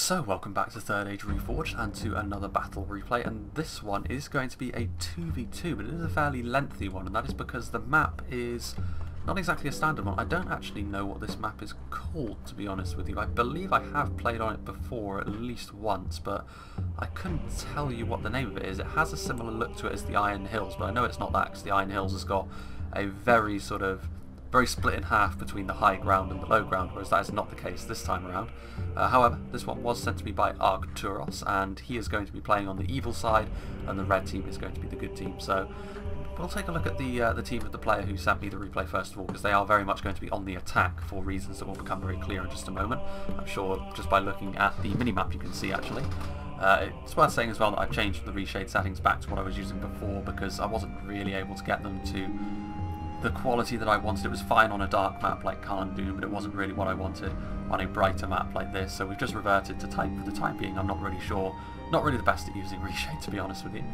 So welcome back to Third Age Reforged and to another battle replay, and this one is going to be a 2v2, but it is a fairly lengthy one, and that is because the map is not exactly a standard one. I don't actually know what this map is called, to be honest with you. I believe I have played on it before at least once, but I couldn't tell you what the name of it is. It has a similar look to it as the Iron Hills, but I know it's not that because the Iron Hills has got a very split in half between the high ground and the low ground, whereas that is not the case this time around. However, this one was sent to me by Arcturos, and he is going to be playing on the evil side, and the red team is going to be the good team. So we'll take a look at the team of the player who sent me the replay first of all, because they are very much going to be on the attack for reasons that will become very clear in just a moment. I'm sure just by looking at the minimap you can see actually. It's worth saying as well that I've changed the reshade settings back to what I was using before, because I wasn't really able to get them to the quality that I wanted. It was fine on a dark map like Khan Doom, but it wasn't really what I wanted on a brighter map like this, so we've just reverted to type for the time being. I'm not really sure, not really the best at using reshade, to be honest with you.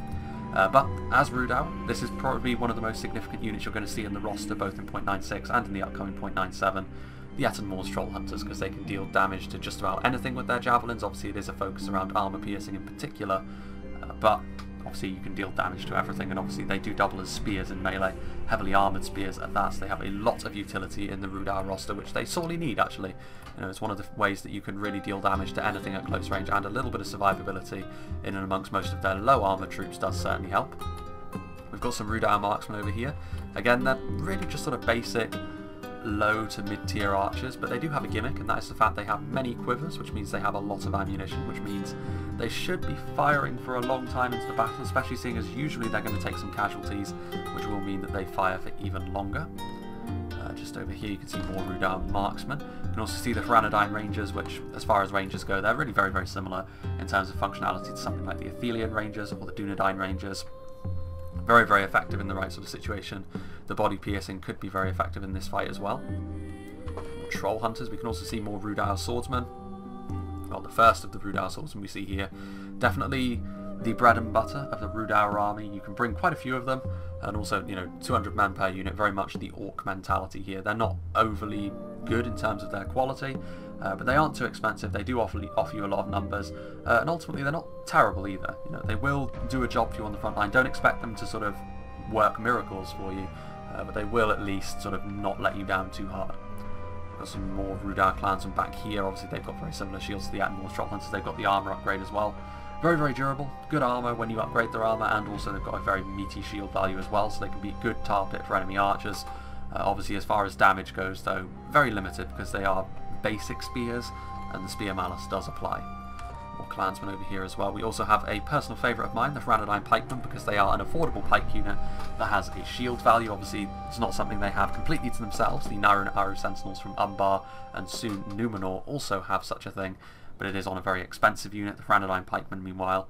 But as Rudau, this is probably one of the most significant units you're going to see in the roster, both in 0.96 and in the upcoming 0.97. The Ettenmoor's Troll Hunters, because they can deal damage to just about anything with their javelins. Obviously it is a focus around armor piercing in particular, but obviously you can deal damage to everything, and obviously they do double as spears in melee, heavily armoured spears at that, so they have a lot of utility in the Rudau roster, which they sorely need actually. You know, it's one of the ways that you can really deal damage to anything at close range, and a little bit of survivability in and amongst most of their low armour troops does certainly help. We've got some Rudau marksmen over here. Again, they're really just sort of basic low to mid-tier archers, but they do have a gimmick, and that is the fact they have many quivers, which means they have a lot of ammunition, which means they should be firing for a long time into the battle, especially seeing as usually they're going to take some casualties, which will mean that they fire for even longer. Just over here you can see more Rudau marksmen. You can also see the Pharanodyne Rangers, which as far as Rangers go, they're really very similar in terms of functionality to something like the Athelian Rangers or the Dunedain Rangers. Very effective in the right sort of situation. The body piercing could be very effective in this fight as well. Troll Hunters, we can also see more Rudau Swordsmen. Well, the first of the Rudau Swordsmen we see here. Definitely the bread and butter of the Rudau army. You can bring quite a few of them, and also, you know, 200 men per unit, very much the orc mentality here. They're not overly good in terms of their quality, but they aren't too expensive. They do offer you a lot of numbers, and ultimately they're not terrible either. You know, they will do a job for you on the front line. Don't expect them to sort of work miracles for you, but they will at least sort of not let you down too hard. Got some more Rudau clansmen back here. Obviously they've got very similar shields to the Ettenmoor's Troll Hunters. They've got the armour upgrade as well. Very durable, good armour when you upgrade their armour, and also they've got a very meaty shield value as well, so they can be a good target for enemy archers. Obviously as far as damage goes though, very limited because they are basic spears and the spear malice does apply. More clansmen over here as well. We also have a personal favourite of mine, the Pharanodyne Pikemen, because they are an affordable pike unit that has a shield value. Obviously it's not something they have completely to themselves. The Naru and Aru Sentinels from Umbar and soon Numenor also have such a thing, but it is on a very expensive unit. The Pharanodyne Pikemen, meanwhile,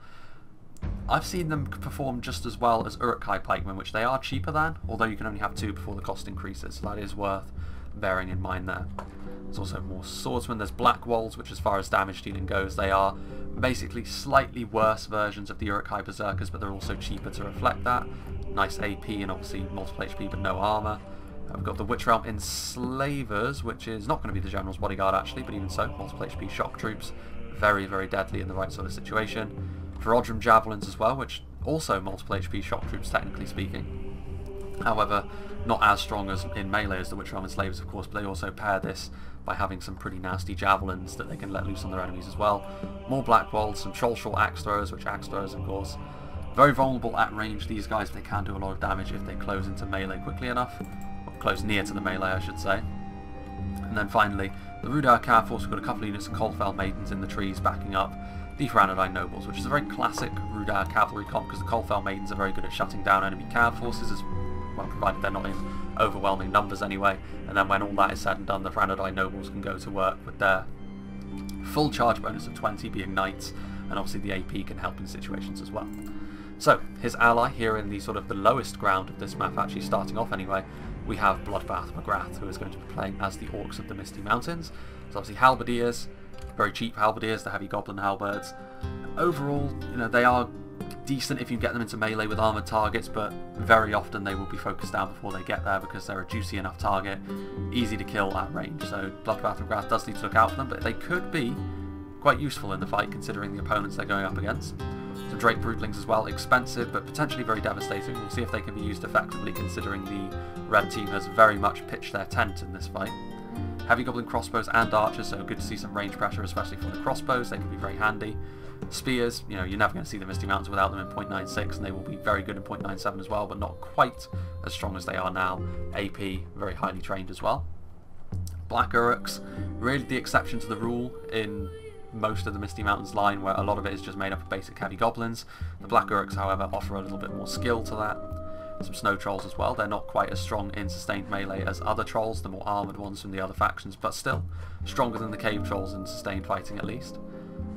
I've seen them perform just as well as Uruk-hai Pikemen, which they are cheaper than, although you can only have 2 before the cost increases, so that is worth bearing in mind there. There's also more swordsmen. There's Black Walls, which as far as damage dealing goes, they are basically slightly worse versions of the Uruk-hai Berserkers, but they're also cheaper to reflect that. Nice AP and obviously multiple HP but no armour. We've got the Witch Realm Enslavers, which is not going to be the General's Bodyguard actually, but even so, multiple HP shock troops. Very deadly in the right sort of situation. Verodrum Javelins as well, which also multiple HP shock troops technically speaking. However, not as strong as in melee as the Witch Realm Enslavers of course, but they also pair this by having some pretty nasty javelins that they can let loose on their enemies as well. More Black Walls, some Trollshort Axe Throwers, which Axe Throwers of course, very vulnerable at range. These guys, they can do a lot of damage if they close into melee quickly enough. Close near to the melee I should say. And then finally the Rudau Cav Force. We've got a couple of units of Coldfell Maidens in the trees backing up the Pharanodyne Nobles, which is a very classic Rudau cavalry comp, because the Coldfell Maidens are very good at shutting down enemy Cav forces, as well, provided they're not in overwhelming numbers anyway, and then when all that is said and done, the Pharanodyne Nobles can go to work with their full charge bonus of 20 being knights, and obviously the AP can help in situations as well. So, his ally here in the sort of the lowest ground of this map, actually starting off anyway, we have Bloodbath McGrath, who is going to be playing as the Orcs of the Misty Mountains. So obviously halberdiers, very cheap halberdiers, the heavy goblin halberds. Overall, you know, they are decent if you get them into melee with armoured targets, but very often they will be focused down before they get there because they're a juicy enough target, easy to kill at range. So Bloodbath McGrath does need to look out for them, but they could be quite useful in the fight considering the opponents they're going up against. Some Drake Broodlings as well, expensive but potentially very devastating. We'll see if they can be used effectively considering the red team has very much pitched their tent in this fight. Heavy Goblin crossbows and archers, so good to see some range pressure, especially from the crossbows. They can be very handy. Spears, you know, you're never going to see the Misty Mountains without them in 0.96, and they will be very good in 0.97 as well, but not quite as strong as they are now. AP, very highly trained as well. Black Uruks, really the exception to the rule in most of the Misty Mountains line, where a lot of it is just made up of basic heavy goblins. The Black Uruks, however, offer a little bit more skill to that. Some snow trolls as well. They're not quite as strong in sustained melee as other trolls, the more armoured ones from the other factions, but still stronger than the cave trolls in sustained fighting at least.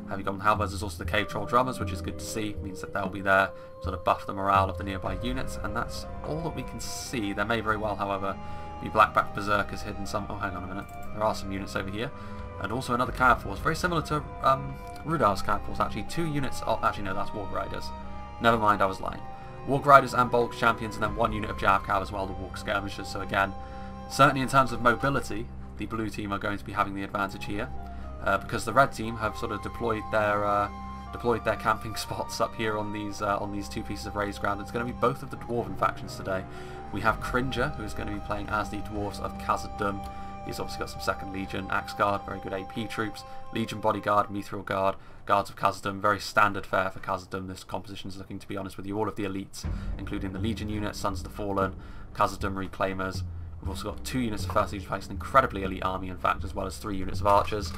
Heavy Goblin Halberds is also the cave troll drummers, which is good to see. It means that they'll be there, sort of buff the morale of the nearby units, and that's all that we can see. There may very well, however, be Blackback Berserkers hidden some... Oh, hang on a minute. There are some units over here. And also another Cav Force, very similar to Rudar's Cav Force, actually. 2 units... Oh, actually, no, that's Warg Riders. Never mind, I was lying. Warg Riders and Bulk Champions, and then 1 unit of Jav Cav as well, the Warg Skirmishers. So again, certainly in terms of mobility, the blue team are going to be having the advantage here. Because the red team have sort of deployed their camping spots up here on these 2 pieces of raised ground. It's going to be both of the Dwarven factions today. We have Cringer, who is going to be playing as the Dwarves of Khazad-dûm. He's obviously got some 2nd Legion, Axe Guard, very good AP troops, Legion Bodyguard, Mithril Guard, Guards of Khazad-dûm, very standard fare for Khazad-dûm. This composition is looking, to be honest with you, all of the elites, including the Legion unit, Sons of the Fallen, Khazad-dûm Reclaimers. We've also got 2 units of 1st Legion Pikes, an incredibly elite army in fact, as well as 3 units of archers.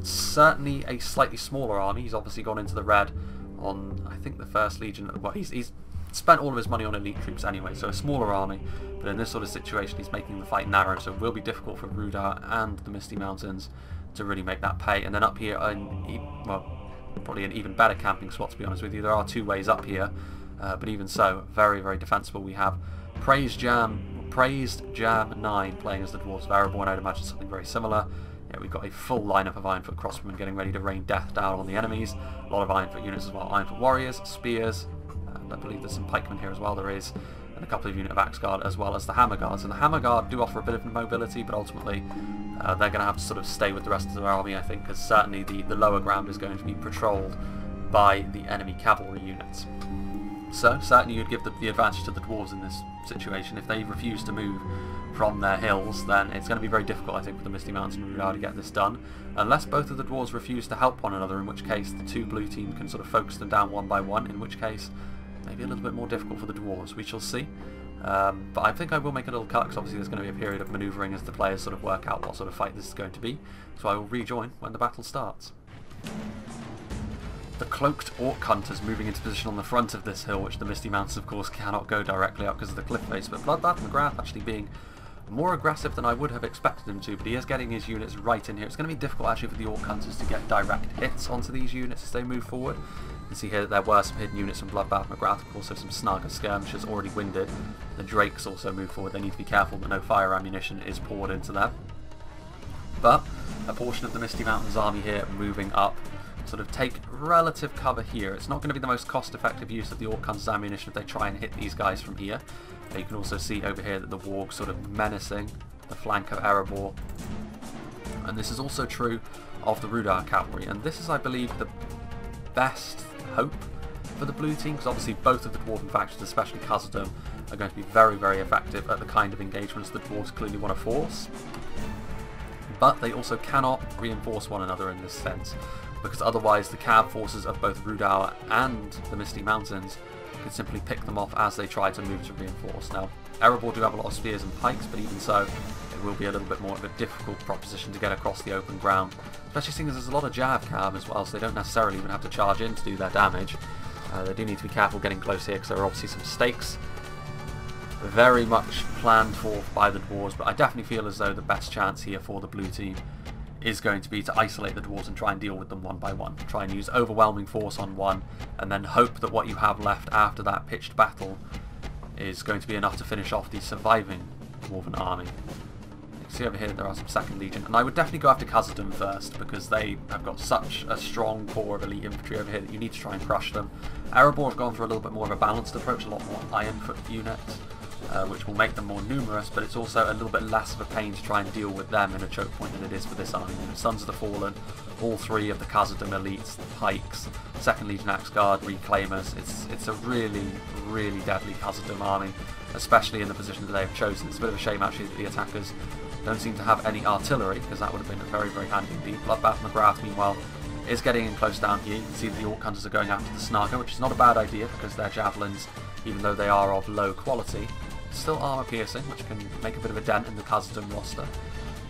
Certainly a slightly smaller army. He's obviously gone into the red on, I think, the 1st Legion. Well, he's spent all of his money on elite troops anyway, so a smaller army. But in this sort of situation, he's making the fight narrow, so it will be difficult for Rudar and the Misty Mountains to really make that pay. And then up here, well, probably an even better camping spot, to be honest with you. There are 2 ways up here, but even so, very, very defensible. We have Praised Jam 9 playing as the Dwarves of Ereborn. I'd imagine something very similar. Yeah, we've got a full lineup of Ironfoot crossbowmen getting ready to rain death down on the enemies. A lot of Ironfoot units as well. Ironfoot warriors, spears, and I believe there's some pikemen here as well. There is, and a couple of units of Axe Guard as well as the Hammer Guards. And the Hammer Guard do offer a bit of mobility, but ultimately they're going to have to sort of stay with the rest of their army, I think, because certainly the lower ground is going to be patrolled by the enemy cavalry units. So certainly you'd give the advantage to the Dwarves in this situation. If they refuse to move from their hills, then it's going to be very difficult, I think, for the Misty Mountains and Rudar to get this done, unless both of the Dwarves refuse to help one another, in which case the 2 blue team can sort of focus them down one by one, in which case maybe a little bit more difficult for the Dwarves. We shall see. But I think I will make a little cut, because obviously there's going to be a period of manoeuvring as the players sort of work out what sort of fight this is going to be, so I will rejoin when the battle starts. The cloaked Orc Hunters moving into position on the front of this hill, which the Misty Mountains of course cannot go directly up because of the cliff face, but Bloodbath McGrath actually being more aggressive than I would have expected him to, but he is getting his units right in here. It's going to be difficult actually for the Orc Hunters to get direct hits onto these units as they move forward. You can see here that there were some hidden units from Bloodbath McGrath, also some Snarger skirmishers already winded. The Drakes also move forward. They need to be careful that no fire ammunition is poured into them. But a portion of the Misty Mountains army here moving up, sort of take relative cover here. It's not going to be the most cost-effective use of the Orc Hunters' ammunition if they try and hit these guys from here. But you can also see over here that the Warg sort of menacing the flank of Erebor. And this is also true of the Rudar cavalry. And this is, I believe, the best hope for the blue team, because obviously both of the Dwarven factions, especially Khazad-dûm, are going to be very, very effective at the kind of engagements the Dwarves clearly want to force. But they also cannot reinforce one another in this sense, because otherwise the Cav forces of both Rudar and the Misty Mountains could simply pick them off as they try to move to reinforce. Now, Erebor do have a lot of spears and pikes, but even so, it will be a little bit more of a difficult proposition to get across the open ground, especially seeing as there's a lot of Jav Cav as well, so they don't necessarily even have to charge in to do their damage. They do need to be careful getting close here, because there are obviously some stakes very much planned for by the Dwarves, but I definitely feel as though the best chance here for the blue team is going to be to isolate the Dwarves and try and deal with them one by one. Try and use overwhelming force on one, and then hope that what you have left after that pitched battle is going to be enough to finish off the surviving Dwarven army. You can see over here there are some 2nd Legion, and I would definitely go after Khazad-dûm first, because they have got such a strong core of elite infantry over here that you need to try and crush them. Erebor have gone for a little bit more of a balanced approach, a lot more Ironfoot units, which will make them more numerous, but it's also a little bit less of a pain to try and deal with them in a choke point than it is for this army. You know, Sons of the Fallen, all three of the Khazad-dûm elites, the Pikes, 2nd Legion Axe Guard, Reclaimers. It's a really, really deadly Khazad-dûm army, especially in the position that they've chosen. It's a bit of a shame actually that the attackers don't seem to have any artillery, because that would have been very, very handy indeed. Bloodbath McGrath, meanwhile, is getting in close down here. You can see that the Orc Hunters are going after the Snaga, which is not a bad idea because their javelins, even though they are of low quality, still armor piercing, which can make a bit of a dent in the Khazad-dûm roster.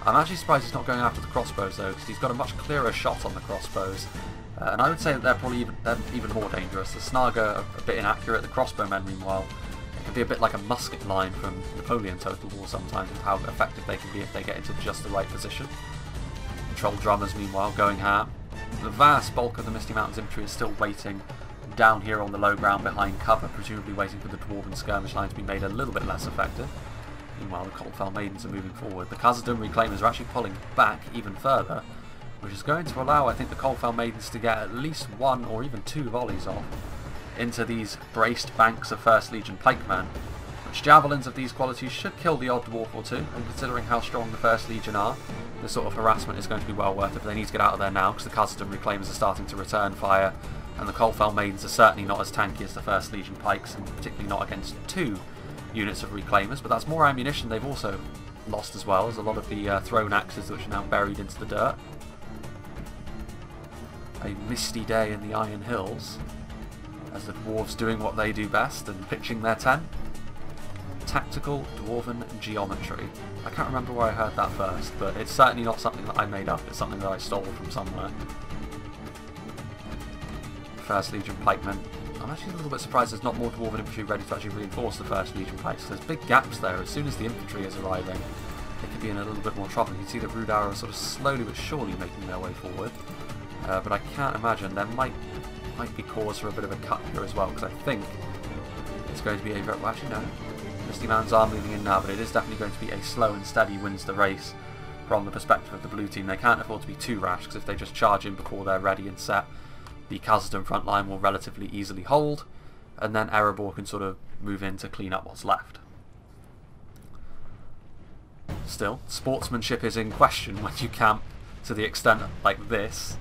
I'm actually surprised he's not going after the crossbows though, because he's got a much clearer shot on the crossbows. And I would say that they're probably even more dangerous. The Snaga are a bit inaccurate. The crossbowmen, meanwhile, it can be a bit like a musket line from Napoleon Total War sometimes, with how effective they can be if they get into just the right position. The Troll Drummers, meanwhile, going ham. The vast bulk of the Misty Mountains infantry is still waiting down here on the low ground behind cover, presumably waiting for the Dwarven skirmish line to be made a little bit less effective. Meanwhile, the Coldfell Maidens are moving forward. The Khazad-dûm Reclaimers are actually pulling back even further, which is going to allow, I think, the Coldfell Maidens to get at least 1 or even 2 volleys off into these braced banks of 1st Legion pikemen, which javelins of these qualities should kill the odd dwarf or two, and considering how strong the 1st Legion are, this sort of harassment is going to be well worth it, but they need to get out of there now, because the Khazad-dûm Reclaimers are starting to return fire, and the Coldfell Maidens are certainly not as tanky as the 1st Legion pikes, and particularly not against 2 units of Reclaimers, but that's more ammunition they've also lost as well, as a lot of the thrown axes which are now buried into the dirt. A misty day in the Iron Hills, as the dwarves doing what they do best and pitching their tent. Tactical Dwarven geometry. I can't remember where I heard that first, but it's certainly not something that I made up, it's something that I stole from somewhere. 1st Legion pikemen. I'm actually a little bit surprised there's not more Dwarven infantry ready to actually reinforce the 1st Legion pikes. There's big gaps there. As soon as the infantry is arriving, they could be in a little bit more trouble. You can see the Rudar are sort of slowly but surely making their way forward. But I can't imagine there might be cause for a bit of a cut here as well, because I think it's going to be a very... Well, actually, no. Misty Mountains are moving in now, but it is definitely going to be a slow and steady wins the race from the perspective of the blue team. They can't afford to be too rash, because if they just charge in before they're ready and set, the Khazad-dûm front line will relatively easily hold, and then Erebor can sort of move in to clean up what's left. Still, sportsmanship is in question when you camp to the extent like this,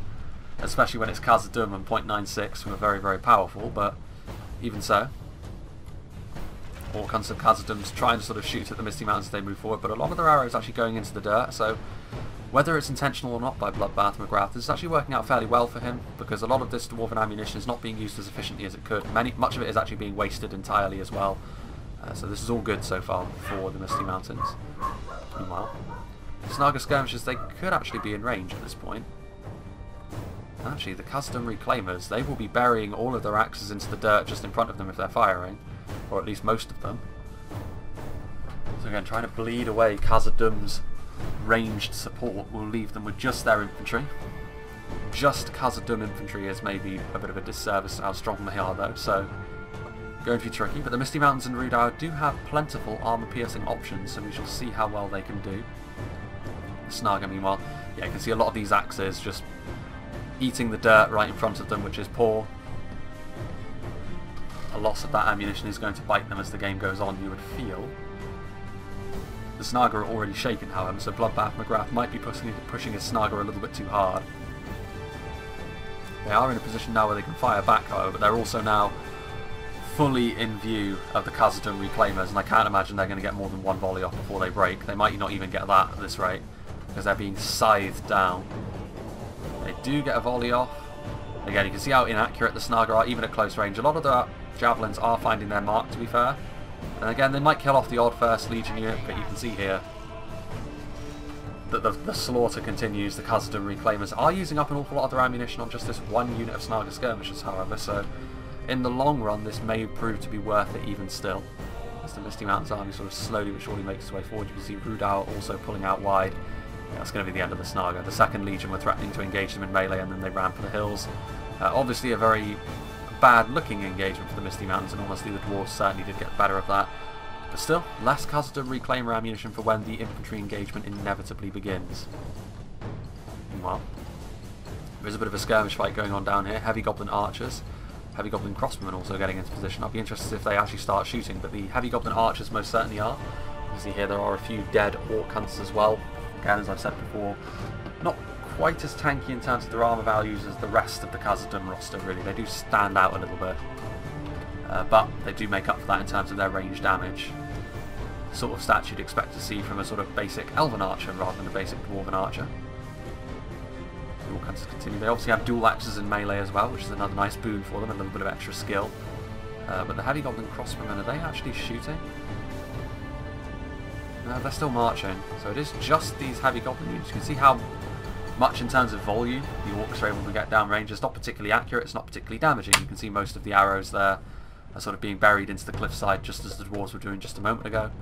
especially when it's Khazad-dûm and 0.96 who are very, very powerful, but even so, all kinds of Khazad-dûms trying to sort of shoot at the Misty Mountains as they move forward, but a lot of their arrows actually going into the dirt, so whether it's intentional or not by Bloodbath McGrath, this is actually working out fairly well for him, because a lot of this Dwarven ammunition is not being used as efficiently as it could. Much of it is actually being wasted entirely as well, so this is all good so far for the Misty Mountains. Meanwhile, Snaga skirmishes, they could actually be in range at this point. Actually, the Khazad-dûm Reclaimers, they will be burying all of their axes into the dirt just in front of them if they're firing, or at least most of them. So again, trying to bleed away Khazad-dûm's ranged support will leave them with just their infantry. Just Khazad-dûm infantry is maybe a bit of a disservice to how strong they are though, so going to be tricky. But the Misty Mountains and Rudar do have plentiful armor-piercing options, so we shall see how well they can do. The Snaga, meanwhile, yeah, you can see a lot of these axes just eating the dirt right in front of them, which is poor. A loss of that ammunition is going to bite them as the game goes on, you would feel. The Snaga are already shaken, however, so Bloodbath McGrath might be pushing his Snaga a little bit too hard. They are in a position now where they can fire back, however, but they're also now fully in view of the Khazad-dûm Reclaimers, and I can't imagine they're going to get more than 1 volley off before they break. They might not even get that at this rate, because they're being scythed down. They do get a volley off. Again, you can see how inaccurate the Snaga are, even at close range. A lot of the javelins are finding their mark, to be fair. And again, they might kill off the odd 1st Legion unit, but you can see here that the slaughter continues. The Khazad-dûm Reclaimers are using up an awful lot of their ammunition on just this 1 unit of Snaga skirmishers, however, so in the long run this may prove to be worth it even still. As the Misty Mountains army sort of slowly but surely makes its way forward, you can see Rudar also pulling out wide. Yeah, that's going to be the end of the Snaga. The 2nd Legion were threatening to engage them in melee, and then they ran for the hills. Obviously a very bad-looking engagement for the Misty Mountains, and honestly the Dwarves certainly did get the better of that. But still, less Khazad-dûm Reclaimer ammunition for when the infantry engagement inevitably begins. Meanwhile, there is a bit of a skirmish fight going on down here. Heavy Goblin Archers Heavy Goblin Crossbowmen also getting into position. I'll be interested if they actually start shooting, but the Heavy Goblin Archers most certainly are. You can see here there are a few dead Orc Hunters as well. Again, as I've said before, not quite as tanky in terms of their armour values as the rest of the Khazad-dûm roster, really. They do stand out a little bit. But they do make up for that in terms of their range damage. Sort of stats you'd expect to see from a sort of basic Elven Archer rather than a basic Dwarven Archer. The Orc Hunters continue. They obviously have dual axes in melee as well, which is another nice boon for them, a little bit of extra skill. But the Heavy Goblin Crossbowmen, are they actually shooting? No, they're still marching. So it is just these Heavy Goblin units. You can see how much in terms of volume the Orcs are able to get down range. It's not particularly accurate, it's not particularly damaging. You can see most of the arrows there are sort of being buried into the cliffside, just as the Dwarves were doing just a moment ago.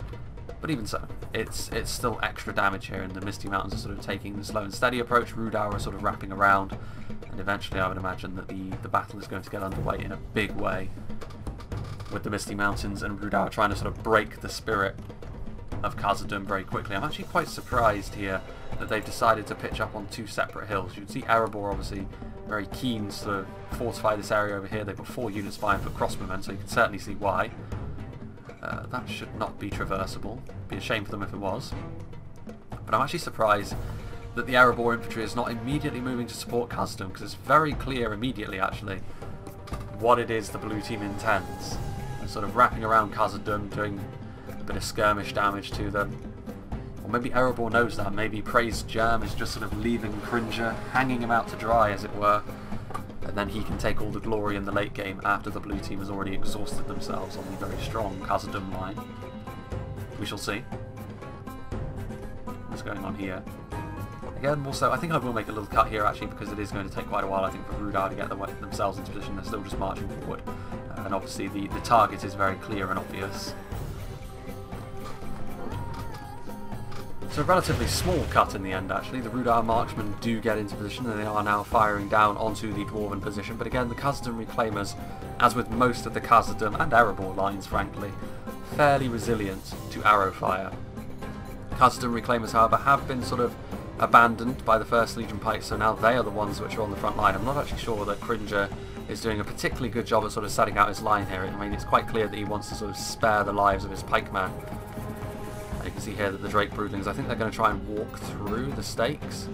But even so, it's still extra damage here, and the Misty Mountains are sort of taking the slow and steady approach. Rudauer are sort of wrapping around, and eventually I would imagine that the battle is going to get underway in a big way, with the Misty Mountains and Rudauer trying to sort of break the spirit of Khazad-dûm very quickly. I'm actually quite surprised here that they've decided to pitch up on two separate hills. You can see Erebor obviously very keen to sort of fortify this area over here. They've got 4 units by 5-foot crossbowmen, so you can certainly see why. That should not be traversable. It'd be a shame for them if it was. But I'm actually surprised that the Erebor infantry is not immediately moving to support Khazad-dûm, because it's very clear immediately actually what it is the blue team intends. They're sort of wrapping around Khazad-dûm, doing a bit of skirmish damage to them. Or maybe Erebor knows that. Maybe Praise Germ is just sort of leaving Cringer, hanging him out to dry as it were, and then he can take all the glory in the late game after the blue team has already exhausted themselves on the very strong Khazad-dûm line. We shall see what's going on here. Again, also, I think I will make a little cut here actually, because it is going to take quite a while, I think, for Rudauer to get themselves into position. They're still just marching forward, and obviously the target is very clear and obvious. So a relatively small cut in the end actually. The Rudauer marksmen do get into position, and they are now firing down onto the Dwarven position. But again, the Khazad-dûm Reclaimers, as with most of the Khazad-dûm and Erebor lines frankly, fairly resilient to arrow fire. Khazad-dûm Reclaimers however have been sort of abandoned by the 1st Legion Pikes, so now they are the ones which are on the front line. I'm not actually sure that Cringer is doing a particularly good job at sort of setting out his line here. I mean, it's quite clear that he wants to sort of spare the lives of his pikemen. You can see here that the Drake Broodlings, I think they're going to try and walk through the stakes.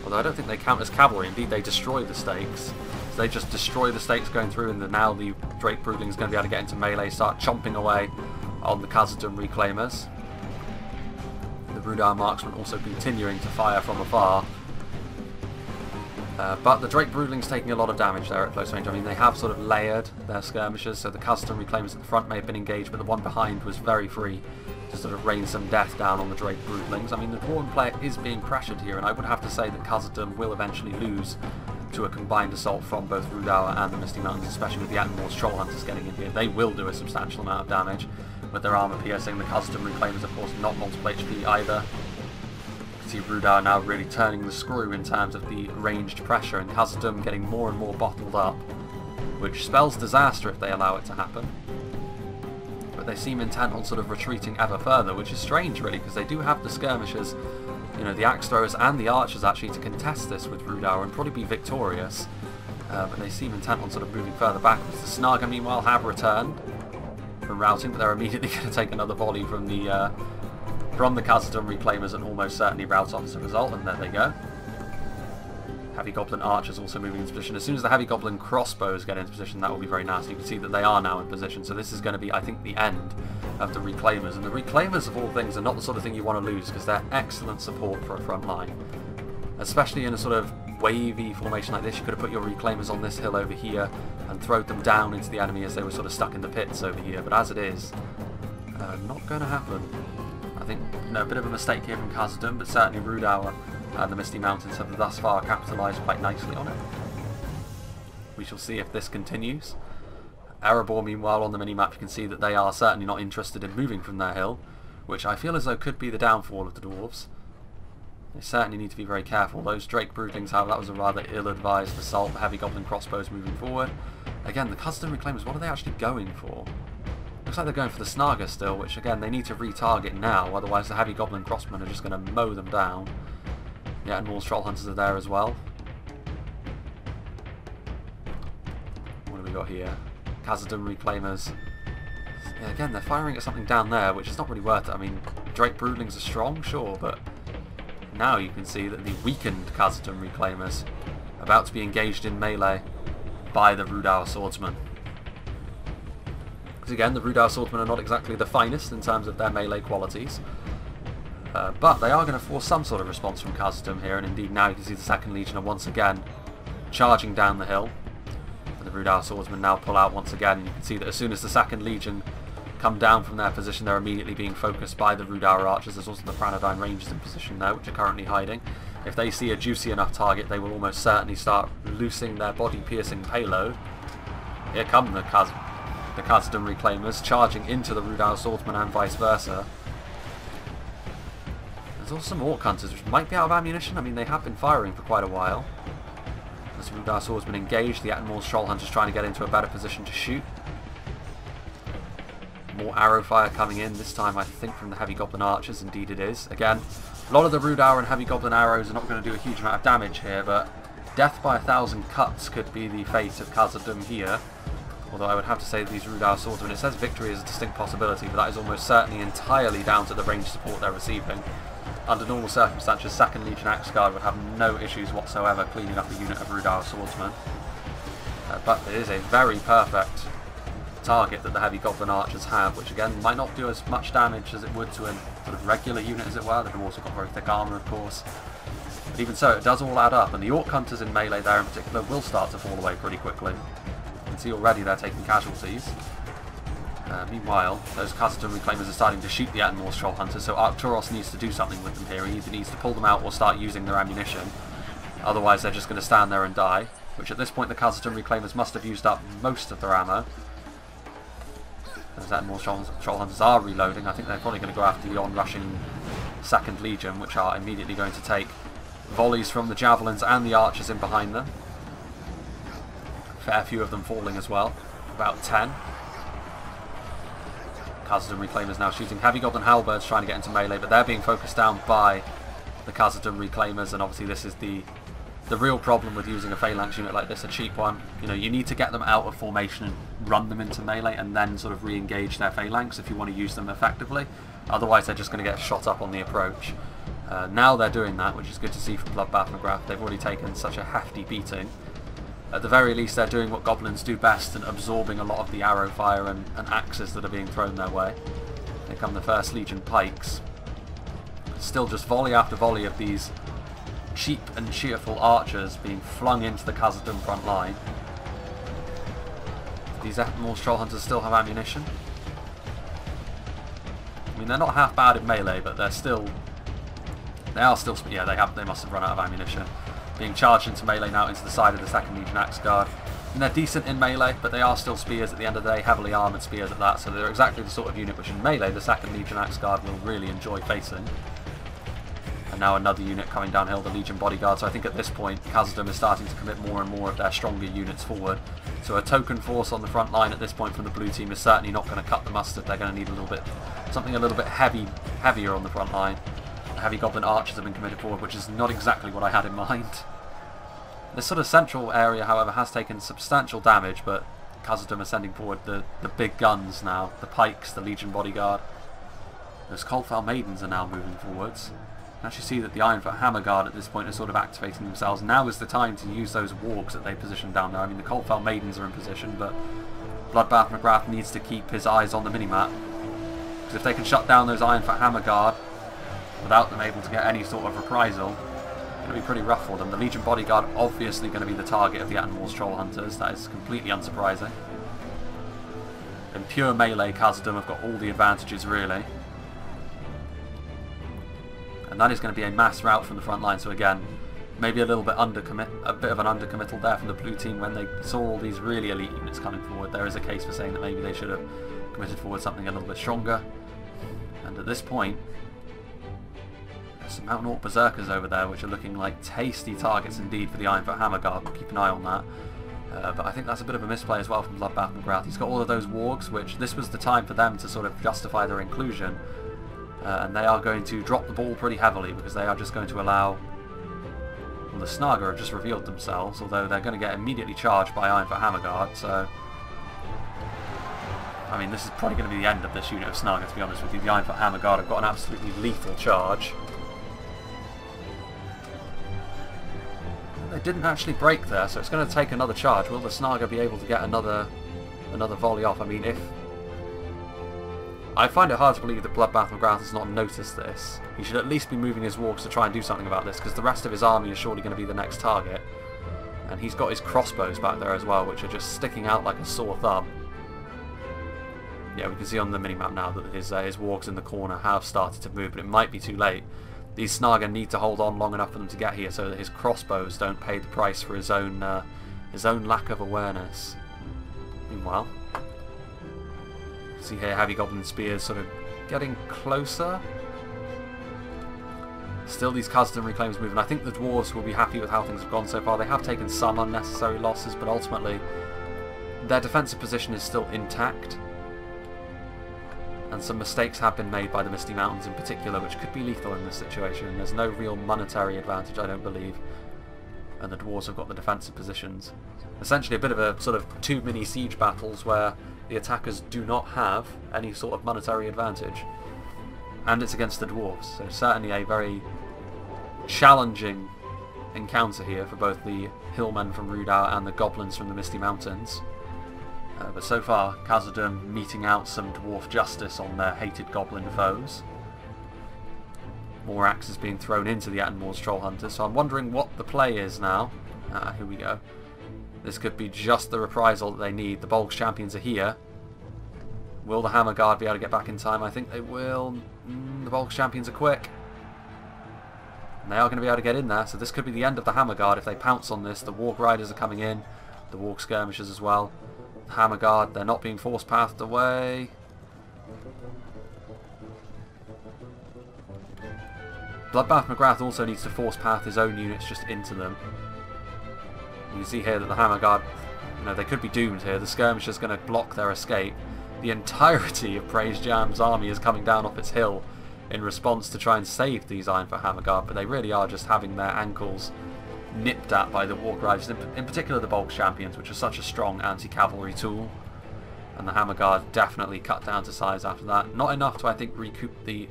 Although I don't think they count as cavalry. Indeed, they destroy the stakes. So they just destroy the stakes going through, and now the Drake Broodlings is going to be able to get into melee, start chomping away on the Khazad-dûm Reclaimers. The Rudauer marksmen also continuing to fire from afar. But the Drake Broodlings taking a lot of damage there at close range. I mean, they have sort of layered their skirmishes, so the Khazad-dûm Reclaimers at the front may have been engaged, but the one behind was very free to sort of rain some death down on the Drake Broodlings. I mean, the Dwarven player is being pressured here, and I would have to say that Khazad-dûm will eventually lose to a combined assault from both Rudauer and the Misty Mountains, especially with the Attenmore's Troll Hunters getting in here. They will do a substantial amount of damage with their armour piercing. The Khazad-dûm Reclaimers, of course, not multiple HP either. You can see Rudauer now really turning the screw in terms of the ranged pressure, and Khazad-dûm getting more and more bottled up, which spells disaster if they allow it to happen. But they seem intent on sort of retreating ever further, which is strange really, because they do have the skirmishers, you know, the axe throwers and the archers actually to contest this with Rudauer and probably be victorious. But they seem intent on sort of moving further backwards. The Snaga meanwhile have returned from routing, but they're immediately going to take another volley from the Khazad-dûm Reclaimers and almost certainly rout off as a result, and there they go. Heavy Goblin Archers also moving into position. As soon as the Heavy Goblin Crossbows get into position, that will be very nasty. You can see that they are now in position, so this is going to be, I think, the end of the Reclaimers. And the Reclaimers, of all things, are not the sort of thing you want to lose, because they're excellent support for a front line. Especially in a sort of wavy formation like this, you could have put your Reclaimers on this hill over here and thrown them down into the enemy as they were sort of stuck in the pits over here. But as it is, not going to happen. I think, you know, a bit of a mistake here from Khazad-dûm, but certainly Rudauer and the Misty Mountains have thus far capitalised quite nicely on it. We shall see if this continues. Erebor, meanwhile, on the minimap, you can see that they are certainly not interested in moving from their hill, which I feel as though could be the downfall of the Dwarves. They certainly need to be very careful. Those Drake Broodlings, however, that was a rather ill-advised assault. The Heavy Goblin Crossbows moving forward. Again, the Khazad-dûm Reclaimers, what are they actually going for? Looks like they're going for the Snaga still, which again, they need to retarget now, otherwise the Heavy Goblin Crossmen are just going to mow them down. Yeah, and Troll Hunters are there as well. What do we we got here? Khazad-dûm Reclaimers. Yeah, again, they're firing at something down there, which is not really worth it. I mean, Drake Broodlings are strong, sure, but now you can see that the weakened Khazad-dûm Reclaimers are about to be engaged in melee by the Rudauer Swordsmen. Because again, the Rudauer Swordsmen are not exactly the finest in terms of their melee qualities. But they are going to force some sort of response from Khazad-dûm here, and indeed now you can see the 2nd Legion are once again charging down the hill. And the Rudauer Swordsmen now pull out once again, and you can see that as soon as the 2nd Legion come down from their position, they're immediately being focused by the Rudauer Archers. There's also the Franodine Rangers in position now, which are currently hiding. If they see a juicy enough target, they will almost certainly start loosing their body-piercing payload. Here come the Khazad-dûm Reclaimers charging into the Rudauer Swordsmen and vice versa. There's also some Orc Hunters which might be out of ammunition. I mean, they have been firing for quite a while. As the Rudauer Swordsmen engage, the Attenmore's Troll Hunters trying to get into a better position to shoot. More arrow fire coming in, this time I think from the Heavy Goblin Archers, indeed it is. Again, a lot of the Rudauer and Heavy Goblin arrows are not going to do a huge amount of damage here, but death by 1,000 cuts could be the fate of Khazad-dûm here. Although I would have to say that these Rudauer Swordsmen, it says victory is a distinct possibility, but that is almost certainly entirely down to the range support they're receiving. Under normal circumstances, 2nd Legion Axe Guard would have no issues whatsoever cleaning up a unit of Rudauer Swordsmen. But it is a very perfect target that the Heavy Goblin Archers have, which again might not do as much damage as it would to a sort of regular unit, as it were. They've also got very thick armour, of course. But even so, it does all add up, and the Orc Hunters in melee there in particular will start to fall away pretty quickly. You can see already they're taking casualties. Meanwhile, those Khazad-dûm Reclaimers are starting to shoot the Attenmore's Troll Hunters, so Arcturus needs to do something with them here. He either needs to pull them out or start using their ammunition. Otherwise they're just going to stand there and die, which at this point the Khazad-dûm Reclaimers must have used up most of their ammo. Those Attenmore's Troll Hunters are reloading. I think they're probably going to go after the on-rushing 2nd Legion, which are immediately going to take volleys from the Javelins and the Archers in behind them. A fair few of them falling as well, about 10. Khazad-dûm Reclaimers now shooting Heavy Goblin Halberds trying to get into melee, but they're being focused down by the Khazad-dûm Reclaimers, and obviously this is the real problem with using a phalanx unit like this, a cheap one. You know, you need to get them out of formation and run them into melee and then sort of re-engage their phalanx if you want to use them effectively. Otherwise they're just going to get shot up on the approach. Now they're doing that, which is good to see from Bloodbath McGrath. They've already taken such a hefty beating. At the very least they're doing what goblins do best and absorbing a lot of the arrow fire and axes that are being thrown their way. Here come the 1st Legion pikes. Still just volley after volley of these cheap and cheerful archers being flung into the Khazad-dûm front line. These Attenmore's Troll Hunters still have ammunition. I mean, they're not half bad in melee, but they're still... yeah, they must have run out of ammunition. Being charged into melee now into the side of the 2nd Legion Axe Guard. And they're decent in melee, but they are still spears at the end of the day, heavily armoured spears at that, so they're exactly the sort of unit which in melee the 2nd Legion Axe Guard will really enjoy facing. And now another unit coming downhill, the Legion Bodyguard, so I think at this point Khazad-dûm is starting to commit more and more of their stronger units forward. So a token force on the front line at this point from the blue team is certainly not going to cut the mustard. They're going to need something a little bit heavier on the front line. The Heavy Goblin Archers have been committed forward, which is not exactly what I had in mind. This sort of central area, however, has taken substantial damage, but Khazad-dûm are sending forward the big guns now. The pikes, the Legion Bodyguard. Those Coldfoul Maidens are now moving forwards. You can actually see that the Ironfoot Hammer Guard at this point are sort of activating themselves. Now is the time to use those wargs that they positioned down there. I mean, the Coldfoul Maidens are in position, but Bloodbath McGrath needs to keep his eyes on the minimap. Because if they can shut down those Ironfoot Hammer Guard without them able to get any sort of reprisal, it's going to be pretty rough for them. The Legion Bodyguard obviously going to be the target of the Attenmore's Troll Hunters. That is completely unsurprising. In pure melee, Khazad-dûm have got all the advantages, really. And that is going to be a mass rout from the front line. So again, maybe a bit of an undercommittal there from the blue team when they saw all these really elite units coming forward. There is a case for saying that maybe they should have committed forward something a little bit stronger. And at this point, some Mountain Orc Berserkers over there, which are looking like tasty targets indeed for the Ironfoot Hammer Guard. We'll keep an eye on that. But I think that's a bit of a misplay as well from Bloodbath McGrath. He's got all of those wargs, which this was the time for them to sort of justify their inclusion. And they are going to drop the ball pretty heavily because they are just going to allow Well, the Snaga have just revealed themselves, although they're going to get immediately charged by Ironfoot Hammerguard, so... I mean, this is probably going to be the end of this unit of Snaga, to be honest with you. The Ironfoot Hammerguard have got an absolutely lethal charge. They didn't actually break there, so it's going to take another charge. Will the Snaga be able to get another volley off? I mean, if... I find it hard to believe that Bloodbath McGrath has not noticed this. He should at least be moving his wargs to try and do something about this, because the rest of his army is surely going to be the next target. And he's got his crossbows back there as well, which are just sticking out like a sore thumb. Yeah, we can see on the minimap now that his wargs in the corner have started to move, but it might be too late. These Snaga need to hold on long enough for them to get here so that his crossbows don't pay the price for his own lack of awareness. Meanwhile, see here Heavy Goblin Spears sort of getting closer. Still these Khazad reclaims moving. I think the Dwarves will be happy with how things have gone so far. They have taken some unnecessary losses, but ultimately their defensive position is still intact. And some mistakes have been made by the Misty Mountains in particular, which could be lethal in this situation. There's no real monetary advantage, I don't believe. And the Dwarves have got the defensive positions. Essentially a bit of a sort of two mini siege battles where the attackers do not have any sort of monetary advantage. And it's against the Dwarves, so certainly a very challenging encounter here for both the Hillmen from Rudau and the Goblins from the Misty Mountains. But so far, Khazad meting out some dwarf justice on their hated goblin foes. More axes being thrown into the Attenmore's Troll Hunters, so I'm wondering what the play is now. Here we go. This could be just the reprisal that they need. The Bolgs champions are here. Will the Hammer Guard be able to get back in time? I think they will. The Bolgs champions are quick. And they are going to be able to get in there, so this could be the end of the Hammer Guard if they pounce on this. The Warg Riders are coming in. The Warg Skirmishers as well. Hammer Guard, they're not being force pathed away. Bloodbath McGrath also needs to force path his own units just into them. You can see here that the Hammer Guard, you know, they could be doomed here. The Skirmisher's going to block their escape. The entirety of Praise Jam's army is coming down off its hill in response to try and save these Ironfoot Hammer Guard, but they really are just having their ankles nipped at by the Warg Riders, in particular the Bolgs champions, which are such a strong anti-cavalry tool. And the Hammer Guard definitely cut down to size after that. Not enough to, I think, recoup the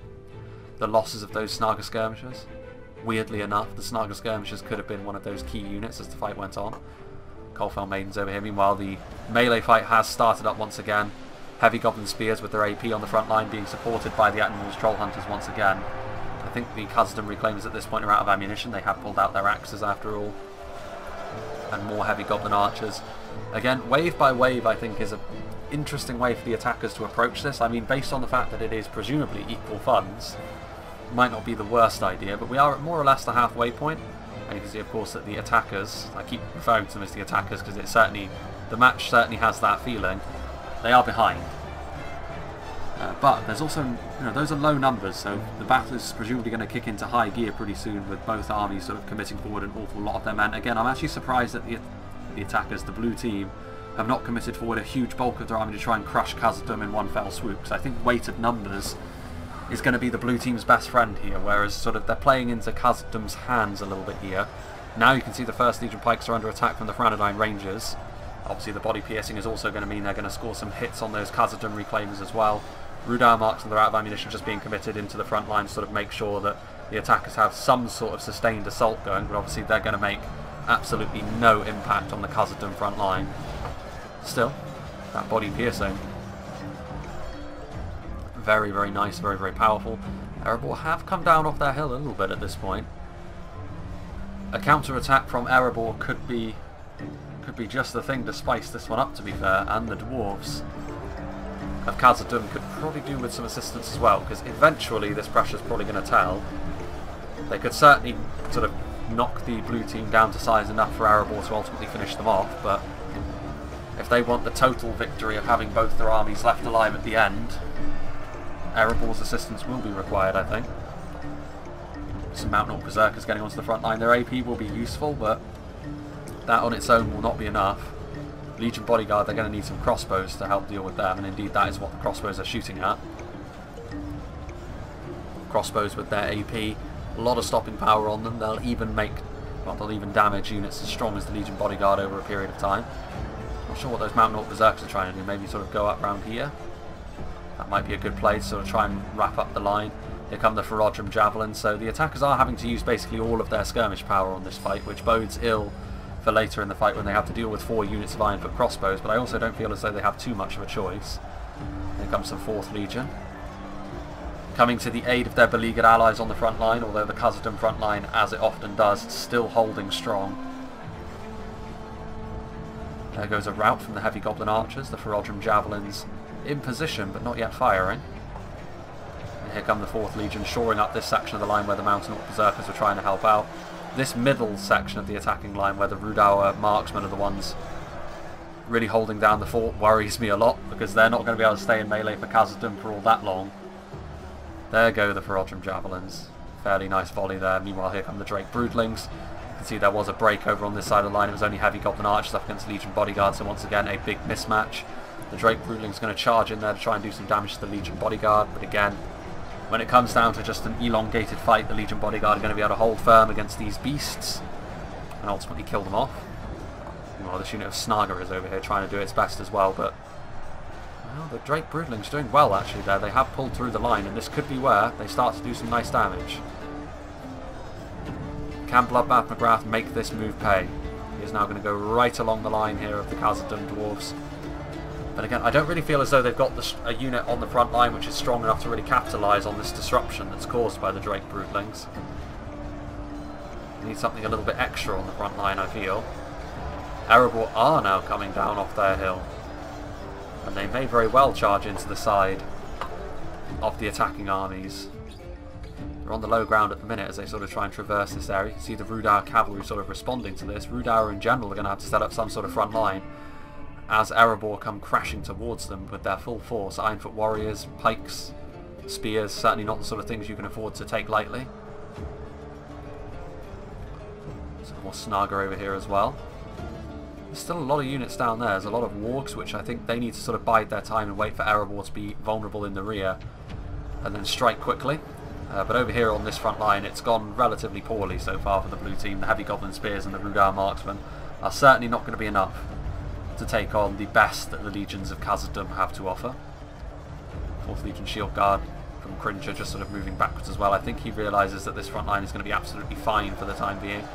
losses of those Snaga skirmishers. Weirdly enough, the Snaga skirmishers could have been one of those key units as the fight went on. Coalfell Maidens over here. Meanwhile, the melee fight has started up once again. Heavy Goblin Spears with their AP on the front line being supported by the Attenmore's Troll Hunters once again. I think the Khazad reclaimers at this point are out of ammunition. They have pulled out their axes after all. And more Heavy Goblin Archers. Again, wave by wave I think is an interesting way for the attackers to approach this. I mean, based on the fact that it is presumably equal funds, might not be the worst idea, but we are at more or less the halfway point. And you can see of course that the attackers, I keep referring to them as the attackers because it certainly, the match certainly has that feeling, they are behind. But there's also, you know, those are low numbers, so the battle is presumably going to kick into high gear pretty soon with both armies sort of committing forward an awful lot of their men. Again, I'm actually surprised that the attackers, the blue team, have not committed forward a huge bulk of their army to try and crush Khazad in one fell swoop, because I think weight of numbers is going to be the blue team's best friend here, whereas sort of they're playing into Khazad's hands a little bit here. Now you can see the 1st Legion Pikes are under attack from the Franadine Rangers. Obviously the body piercing is also going to mean they're going to score some hits on those Khazad reclaimers as well. Rudau marks and they're out of ammunition just being committed into the front line to sort of make sure that the attackers have some sort of sustained assault going, but obviously they're going to make absolutely no impact on the Khazad front line. Still, that body piercing, very, very nice, very, very powerful. Erebor have come down off their hill a little bit at this point. A counter-attack from Erebor could be just the thing to spice this one up, to be fair, and the Dwarves of Khazad could probably do with some assistance as well, because eventually this pressure's probably going to tell. They could certainly sort of knock the blue team down to size enough for Erebor to ultimately finish them off, but if they want the total victory of having both their armies left alive at the end, Erebor's assistance will be required, I think. Some Mountain Orc Berserkers getting onto the front line. Their AP will be useful, but that on its own will not be enough. Legion Bodyguard, they're going to need some crossbows to help deal with them, and indeed that is what the crossbows are shooting at. Crossbows with their AP, a lot of stopping power on them. They'll even make Well, they'll even damage units as strong as the Legion Bodyguard over a period of time. Not sure what those Mountain Orc Berserkers are trying to do. Maybe sort of go up around here. That might be a good play to sort of try and wrap up the line. Here come the Reforged Javelins. So the attackers are having to use basically all of their skirmish power on this fight, which bodes ill for later in the fight when they have to deal with 4 units of Ironfoot crossbows. But I also don't feel as though they have too much of a choice. Here comes some 4th Legion, coming to the aid of their beleaguered allies on the front line, although the Khazad-dûm front line, as it often does, still holding strong. There goes a rout from the Heavy Goblin Archers, the Reforged Javelins in position but not yet firing. And here come the 4th Legion, shoring up this section of the line where the Mountain Orc Berserkers were trying to help out. This middle section of the attacking line where the Rudauer marksmen are the ones really holding down the fort worries me a lot, because they're not going to be able to stay in melee for Khazad-dûm for all that long. There go the Reforged Javelins. Fairly nice volley there. Meanwhile, here come the Drake Broodlings. You can see there was a break over on this side of the line. It was only Heavy Goblin Archers up against Legion Bodyguard, so once again a big mismatch. The Drake Broodling's going to charge in there to try and do some damage to the Legion Bodyguard, but again, when it comes down to just an elongated fight, the Legion Bodyguard are going to be able to hold firm against these beasts and ultimately kill them off. Meanwhile, this unit of Snaga is over here trying to do its best as well, but well, the Drake Broodling's doing well actually there. They have pulled through the line, and this could be where they start to do some nice damage. Can Bloodbath McGrath make this move pay? He is now going to go right along the line here of the Khazad-dûm Dwarves. But again, I don't really feel as though they've got a unit on the front line which is strong enough to really capitalise on this disruption that's caused by the Drake Broodlings. They need something a little bit extra on the front line, I feel. Erebor are now coming down off their hill, and they may very well charge into the side of the attacking armies. They're on the low ground at the minute as they sort of try and traverse this area. You can see the Rudauer cavalry sort of responding to this. Rudauer in general are going to have to set up some sort of front line as Erebor come crashing towards them with their full force. Ironfoot warriors, pikes, spears, certainly not the sort of things you can afford to take lightly. Some more Snaga over here as well. There's still a lot of units down there. There's a lot of wargs, which I think they need to sort of bide their time and wait for Erebor to be vulnerable in the rear and then strike quickly. But over here on this front line, it's gone relatively poorly so far for the blue team. The Heavy Goblin Spears and the Rudauer Marksmen are certainly not going to be enough to take on the best that the legions of Khazad-dûm have to offer. 4th Legion Shield Guard from Cringer just sort of moving backwards as well. I think he realises that this front line is going to be absolutely fine for the time being.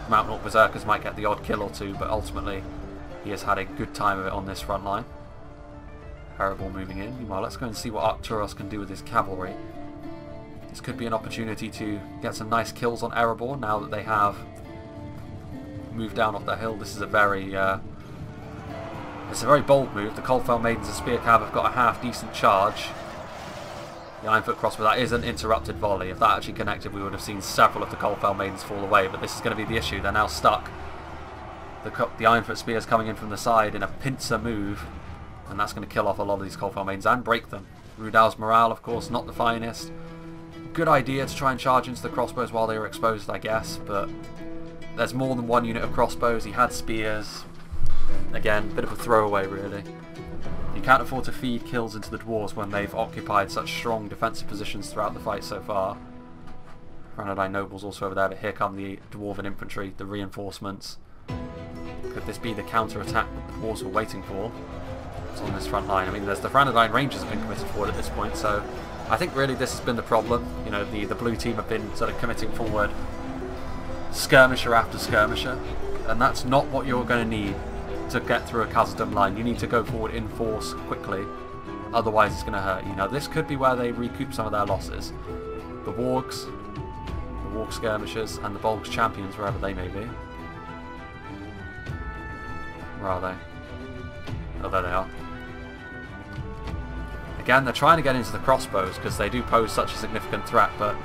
Mountain Orc Berserkers might get the odd kill or two, but ultimately he has had a good time of it on this front line. Erebor moving in. Meanwhile, let's go and see what Arcturus can do with his cavalry. This could be an opportunity to get some nice kills on Erebor now that they have moved down off the hill. This is a very bold move. The Coldfell Maidens and Spear Cav have got a half decent charge. The Ironfoot crossbow, that is an interrupted volley. If that actually connected, we would have seen several of the Coldfell Maidens fall away, but this is going to be the issue. They're now stuck. The Ironfoot Spears coming in from the side in a pincer move, and that's going to kill off a lot of these Coldfell Maidens and break them. Rudau's morale, of course, not the finest. Good idea to try and charge into the crossbows while they were exposed, I guess, but there's more than one unit of crossbows. He had spears. Again, bit of a throwaway, really. You can't afford to feed kills into the dwarves when they've occupied such strong defensive positions throughout the fight so far. Ranadine Nobles also over there, but here come the Dwarven infantry, the reinforcements. Could this be the counter-attack that the dwarves were waiting for? It's on this front line. I mean, there's the Ranadine Rangers have been committed forward at this point, so I think really this has been the problem. You know, the blue team have been sort of committing forward skirmisher after skirmisher, and that's not what you're going to need to get through a Khazad-dûm line. You need to go forward in force quickly, otherwise it's going to hurt you. Now this could be where they recoup some of their losses. The wargs, the warg skirmishers, and the Bolgs champions, wherever they may be. Where are they? Oh, there they are. Again, they're trying to get into the crossbows because they do pose such a significant threat, but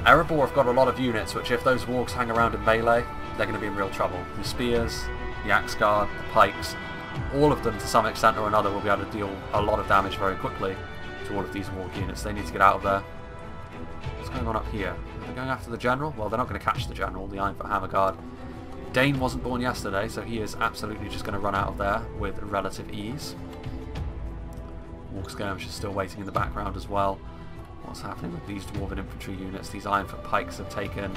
Erebor have got a lot of units which, if those wargs hang around in melee, they're going to be in real trouble. The spears, the axe guard, the pikes, all of them to some extent or another will be able to deal a lot of damage very quickly to all of these warg units. They need to get out of there. What's going on up here? Are they going after the general? Well, they're not going to catch the general, the Ironfoot Hammer Guard. Dane wasn't born yesterday, so he is absolutely just going to run out of there with relative ease. Warg Skirmish is still waiting in the background as well. What's happening with these Dwarven infantry units? These Ironfoot pikes have taken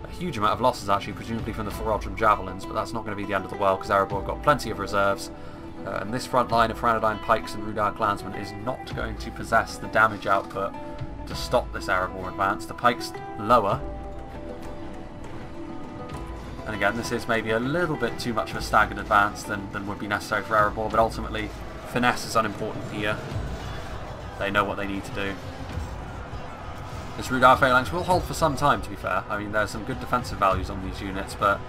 a huge amount of losses actually, presumably from the Reforged javelins, but that's not going to be the end of the world because Erebor have got plenty of reserves. And this front line of Franadine pikes and Rudar clansmen is not going to possess the damage output to stop this Erebor advance. The pikes lower. And again, this is maybe a little bit too much of a staggered advance than would be necessary for Erebor, but ultimately finesse is unimportant here. They know what they need to do. This Rudar phalanx will hold for some time, to be fair. I mean, there's some good defensive values on these units, but...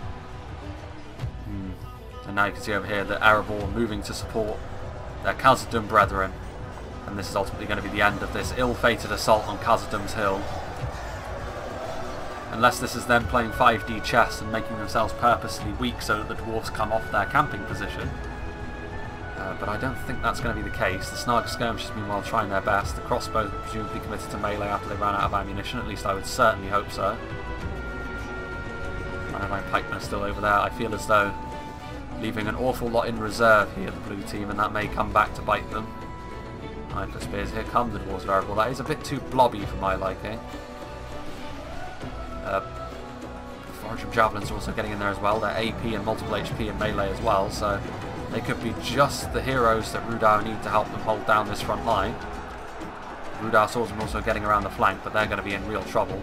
And now you can see over here that Erebor moving to support their Khazad-dûm brethren. And this is ultimately going to be the end of this ill-fated assault on Khazad-dûm's hill. Unless this is them playing 5D chess and making themselves purposely weak so that the dwarves come off their camping position. But I don't think that's going to be the case. The Snarg skirmishes meanwhile trying their best. The crossbows were presumably committed to melee after they ran out of ammunition. At least I would certainly hope so. Franadine pikemen are still over there. I feel as though leaving an awful lot in reserve here, the blue team, and that may come back to bite them. Iron Foot Spears, here come the dwarves of Erebor. That is a bit too blobby for my liking. Reforged javelins are also getting in there as well. They're AP and multiple HP and melee as well, so they could be just the heroes that Rudar need to help them hold down this front line. Rudar swordsmen also getting around the flank, but they're going to be in real trouble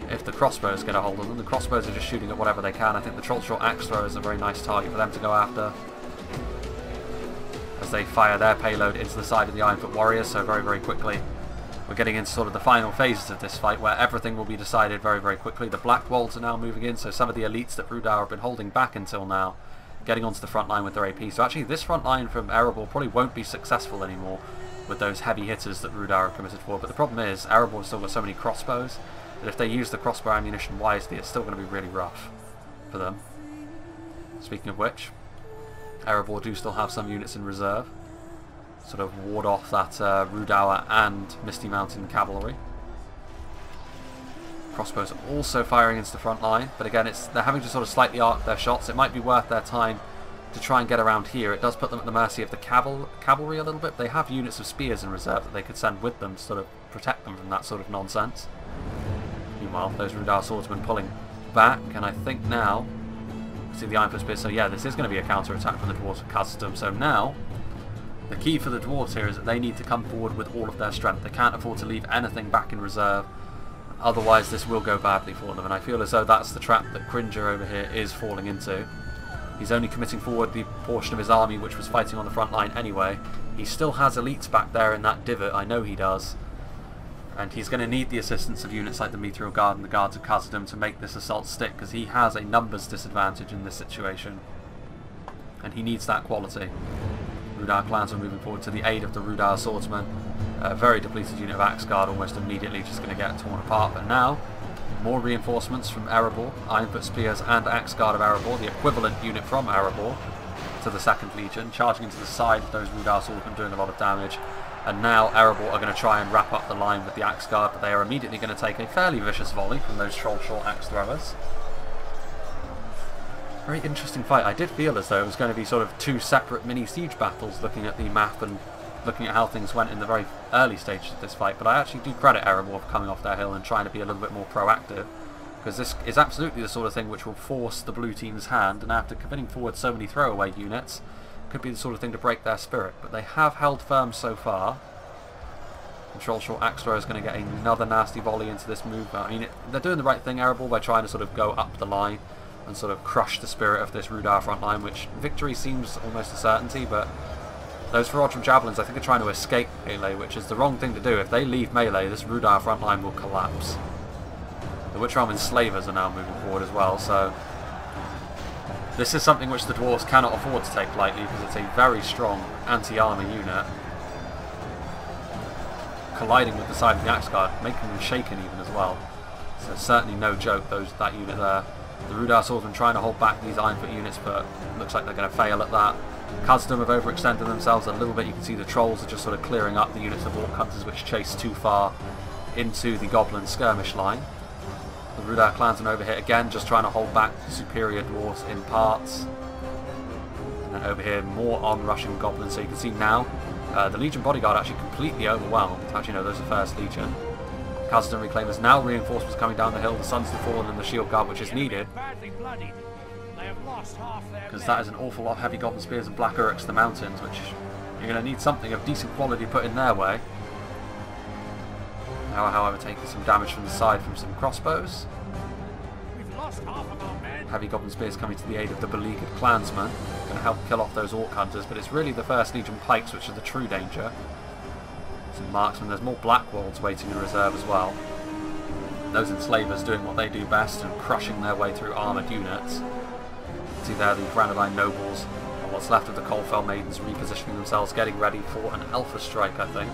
if the crossbows get a hold of them. The crossbows are just shooting at whatever they can. I think the Trollshort axe thrower is a very nice target for them to go after as they fire their payload into the side of the Ironfoot warriors. So very, very quickly we're getting into sort of the final phases of this fight where everything will be decided very, very quickly. The Black Wolves are now moving in, so some of the elites that Rudar have been holding back until now getting onto the front line with their AP. So actually this front line from Erebor probably won't be successful anymore with those heavy hitters that Rudar are committed for. But the problem is Erebor's still got so many crossbows that if they use the crossbow ammunition wisely, it's still going to be really rough for them. Speaking of which, Erebor do still have some units in reserve, sort of ward off that Rudawa and Misty Mountain cavalry. Crossbows are also firing into the front line, but again they're having to sort of slightly arc their shots. It might be worth their time to try and get around here. It does put them at the mercy of the cavalry a little bit. They have units of spears in reserve that they could send with them to sort of protect them from that sort of nonsense. Meanwhile, those Rudar swordsmen pulling back, and I think now see the Ironfoot Spears. So yeah, this is going to be a counter-attack from the dwarves of Khazad-dûm. So now the key for the dwarves here is that they need to come forward with all of their strength. They can't afford to leave anything back in reserve, otherwise this will go badly for them. And I feel as though that's the trap that Cringer over here is falling into. He's only committing forward the portion of his army which was fighting on the front line anyway. He still has elites back there in that divot, I know he does. And he's going to need the assistance of units like the Meteorial Guard and the Guards of Khazad-dûm to make this assault stick, because he has a numbers disadvantage in this situation. And he needs that quality. Rudar clans are moving forward to the aid of the Rudar swordsmen. A very depleted unit of Axe Guard almost immediately just going to get torn apart. But now, more reinforcements from Erebor, Ironfoot Spears and Axe Guard of Erebor, the equivalent unit from Erebor, to the 2nd Legion, charging into the side of those Rudar swordsmen, doing a lot of damage. And now Erebor are going to try and wrap up the line with the Axe Guard, but they are immediately going to take a fairly vicious volley from those Trollshort axe throwers. Very interesting fight. I did feel as though it was going to be sort of two separate mini siege battles, looking at the map and looking at how things went in the very early stages of this fight, but I actually do credit Erebor for coming off their hill and trying to be a little bit more proactive, because this is absolutely the sort of thing which will force the blue team's hand, and after committing forward so many throwaway units, could be the sort of thing to break their spirit. But they have held firm so far. And Trollshort axe thrower is going to get another nasty volley into this move. I mean, they're doing the right thing, Erebor, by trying to sort of go up the line and sort of crush the spirit of this Rudar front line, which victory seems almost a certainty, but those Reforged javelins I think are trying to escape melee, which is the wrong thing to do. If they leave melee, this Rudar front line will collapse. The Witch Realm enslavers are now moving forward as well, so this is something which the dwarves cannot afford to take lightly, because it's a very strong anti-armor unit, colliding with the side of the Axe Guard, making them shaken even as well. So certainly no joke, that unit there. The Rudar swordsmen trying to hold back these Ironfoot units, but it looks like they're going to fail at that. Khazad-dûm have overextended themselves a little bit. You can see the trolls are just sort of clearing up the units of Orc Hunters which chase too far into the Goblin skirmish line. The Rudar clansmen over here again, just trying to hold back the superior dwarves in parts. And then over here, more on-rushing goblins. So you can see now, the Legion bodyguard actually completely overwhelmed. Actually, no, those are 1st Legion. Khazad Reclaimers now reinforcements coming down the hill, the Sons of the Fallen and the Shield Guard, which is needed. Because that is an awful lot of heavy Goblin Spears and Black Uruks to the mountains, which you're going to need something of decent quality put in their way. Now, however, taking some damage from the side from some crossbows. Heavy Goblin Spears coming to the aid of the beleaguered clansmen, going to help kill off those Orc Hunters, but it's really the First Legion Pikes which are the true danger. Some marksmen, there's more Blackwolds waiting in reserve as well. Those enslavers doing what they do best and crushing their way through armoured units. See there the Granadine Nobles and what's left of the Coldfell Maidens repositioning themselves, getting ready for an Alpha Strike, I think.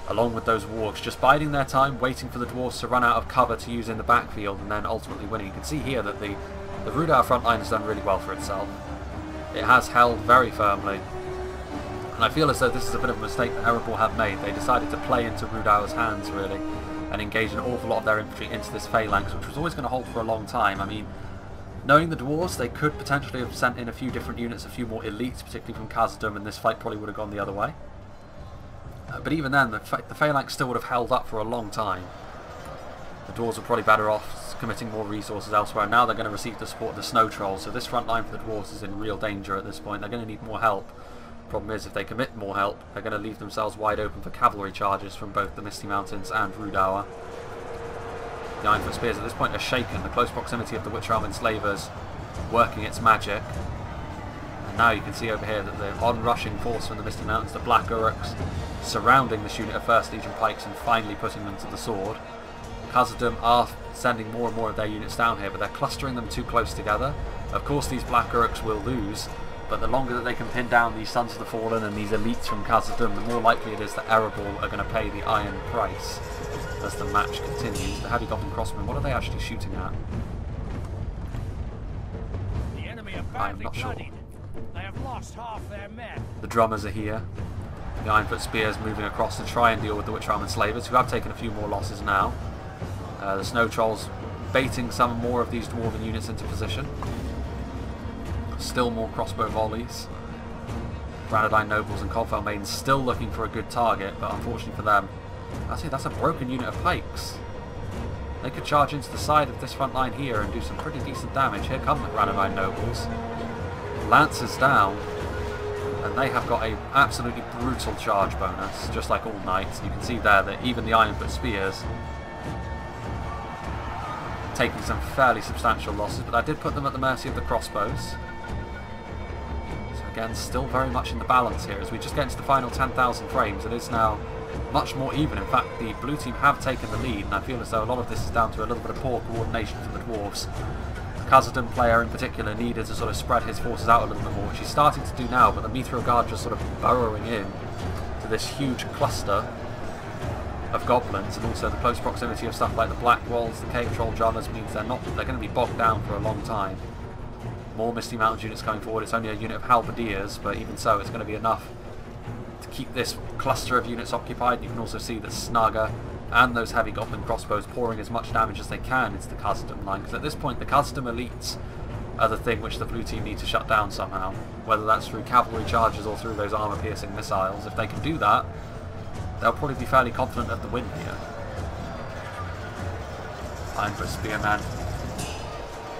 Along with those wargs, just biding their time, waiting for the dwarves to run out of cover to use in the backfield and then ultimately winning. You can see here that the Rudauer front line has done really well for itself. It has held very firmly. And I feel as though this is a bit of a mistake that Erebor have made. They decided to play into Rudauer's hands, really, and engage an awful lot of their infantry into this phalanx, which was always going to hold for a long time. I mean, knowing the dwarves, they could potentially have sent in a few different units, a few more elites, particularly from Khazad, and this fight probably would have gone the other way. But even then, the phalanx still would have held up for a long time. The dwarves were probably better off committing more resources elsewhere. Now they're going to receive the support of the Snow Trolls, so this front line for the dwarves is in real danger at this point. They're going to need more help. Problem is, if they commit more help, they're going to leave themselves wide open for cavalry charges from both the Misty Mountains and Rudauer. The Ironfoot Spears at this point are shaken. The close proximity of the Witch Realm Enslavers working its magic. And now you can see over here that the on-rushing force from the Misty Mountains, the Black Uruks, surrounding this unit of 1st Legion Pikes and finally putting them to the sword. Khazad are sending more and more of their units down here, but they're clustering them too close together. Of course these Black Uruks will lose, but the longer that they can pin down these Sons of the Fallen and these elites from Khazad, the more likely it is that Erebor are going to pay the iron price as the match continues. The Heavy Goblin Crossmen, what are they actually shooting at? I'm not sure. They have lost half their men. The drummers are here. The Ironfoot Spears moving across to try and deal with the Witch Realm Enslavers, who have taken a few more losses now. The Snow Trolls baiting some more of these Dwarven units into position. Still more crossbow volleys. Granadine Nobles and Coldfell Maidens still looking for a good target, but unfortunately for them, that's a broken unit of pikes. They could charge into the side of this front line here and do some pretty decent damage. Here come the Granadine Nobles. Lancers down, and they have got a absolutely brutal charge bonus, just like all knights. You can see there that even the Ironfoot Spears taking some fairly substantial losses, but that did put them at the mercy of the crossbows. So again, still very much in the balance here. As we just get into the final 10,000 frames, it is now much more even. In fact, the blue team have taken the lead, and I feel as though a lot of this is down to a little bit of poor coordination from the dwarves. The Khazad player in particular needed to sort of spread his forces out a little bit more, which he's starting to do now, but the Mithril Guard just sort of burrowing in to this huge cluster of goblins, and also the close proximity of stuff like the Black Walls, the Cave Troll Jobbers means they're going to be bogged down for a long time. More Misty Mountains units coming forward. It's only a unit of halberdiers, but even so, it's going to be enough to keep this cluster of units occupied. You can also see that Snaga and those heavy goblin crossbows pouring as much damage as they can into the Khazad line, because at this point the Khazad elites are the thing which the blue team need to shut down somehow, whether that's through cavalry charges or through those armour-piercing missiles. If they can do that, they'll probably be fairly confident of the win here. Ironfoot Spearmen.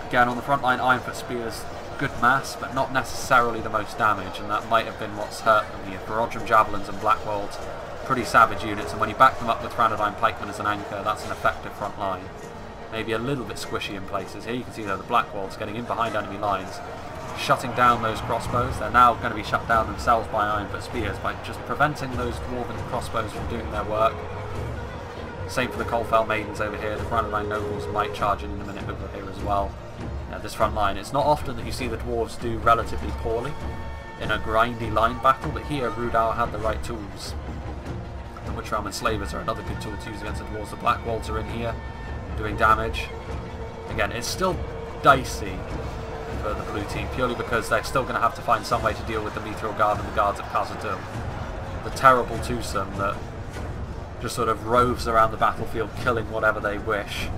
Again, on the front line, Ironfoot Spears, good mass, but not necessarily the most damage, and that might have been what's hurt them here. Ferodrum Javelins and Blackwolds, pretty savage units, and when you back them up with Granadine Pikemen as an anchor, that's an effective front line. Maybe a little bit squishy in places. Here you can see though the Blackwolds getting in behind enemy lines, shutting down those crossbows. They're now going to be shut down themselves by Ironfoot Spears by just preventing those Dwarven crossbows from doing their work. Same for the Coldfell Maidens over here. The Granadine Nobles might charge in a minute over here as well. This front line, it's not often that you see the dwarves do relatively poorly in a grindy line battle, but here Rudauer had the right tools. The Witch Realm Enslavers are another good tool to use against the dwarves. The Blackwolds are in here doing damage. Again, it's still dicey for the blue team, purely because they're still going to have to find some way to deal with the Mithril Guard and the guards at Khazad. The terrible twosome that just sort of roves around the battlefield killing whatever they wish.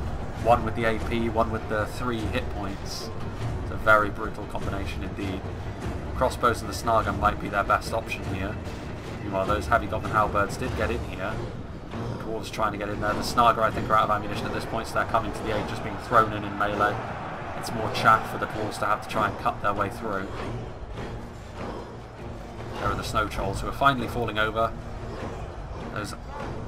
One with the AP, one with the 3 hit points. It's a very brutal combination indeed. Crossbows and the Snaga might be their best option here. Meanwhile, those heavy goblin halberds did get in here. The Dwarves trying to get in there. The Snaga, I think, are out of ammunition at this point, so they're coming to the aid, just being thrown in melee. It's more chaff for the Dwarves to have to try and cut their way through. There are the Snow Trolls, who are finally falling over. Those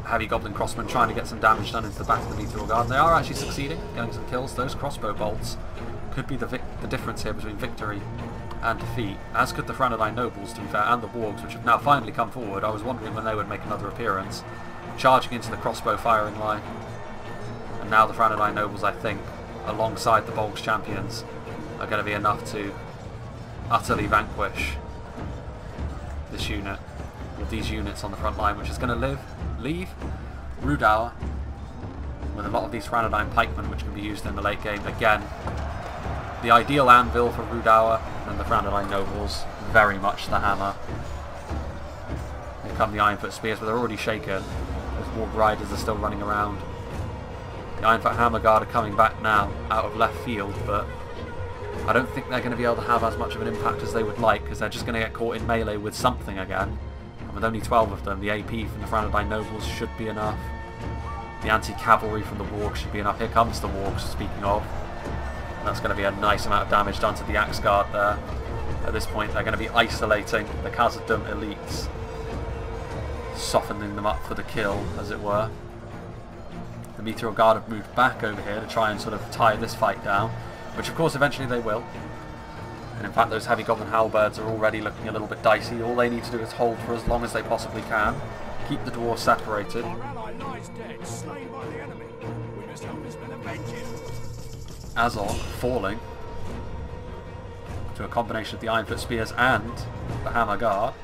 heavy Goblin Crossmen trying to get some damage done into the back of the Meteor Guard. They are actually succeeding, getting some kills. Those crossbow bolts could be the difference here between victory and defeat, as could the Franadine Nobles, to be fair, and the Wargs, which have now finally come forward. I was wondering when they would make another appearance, charging into the crossbow firing line. And now the Franadine Nobles, I think, alongside the Bolgs champions, are going to be enough to utterly vanquish this unit, with these units on the front line, which is going to leave Rudauer with a lot of these Franadine pikemen, which can be used in the late game. Again, the ideal anvil for Rudauer, and the Franadine Nobles, very much the hammer. Here come the Ironfoot Spears, but they're already shaken. Those Warg Riders are still running around. The Ironfoot Hammer Guard are coming back now, out of left field, but I don't think they're going to be able to have as much of an impact as they would like, because they're just going to get caught in melee with something again. And with only 12 of them, the AP from the Franadine Nobles should be enough. The anti-cavalry from the Wargs should be enough. Here comes the Wargs, speaking of. And that's going to be a nice amount of damage done to the Axe Guard there. At this point, they're going to be isolating the Khazad-dûm elites, softening them up for the kill, as it were. The Meteor Guard have moved back over here to try and sort of tie this fight down, which of course eventually they will. And in fact, those heavy Goblin Halberds are already looking a little bit dicey. All they need to do is hold for as long as they possibly can, keep the dwarves separated. Our ally lies dead, slain by the enemy. We must help his men avenge him. Azog falling to a combination of the Ironfoot Spears and the Hammer Guard.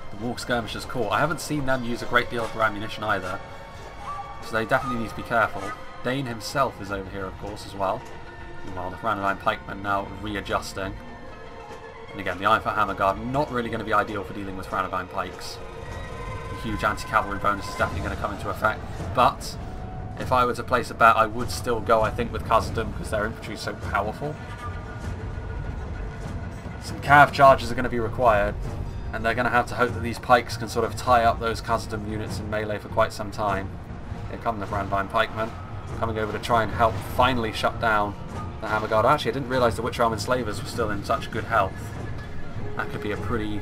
The Warg Skirmishers caught. I haven't seen them use a great deal of their ammunition either, so they definitely need to be careful. Dane himself is over here, of course, as well. Meanwhile, the Franadine Pikemen now readjusting. And again, the Ironfoot Hammer Guard not really going to be ideal for dealing with Franadine Pikes. The huge anti-cavalry bonus is definitely going to come into effect, but if I were to place a bet, I would still go, I think, with Khazad-dûm, because their infantry is so powerful. Some cav charges are going to be required, and they're going to have to hope that these pikes can sort of tie up those Khazad-dûm units in melee for quite some time. Here come the Franadine Pikemen, coming over to try and help finally shut down the Hammer Guard. Actually, I didn't realise the Witch Realm Enslavers were still in such good health. That could be a pretty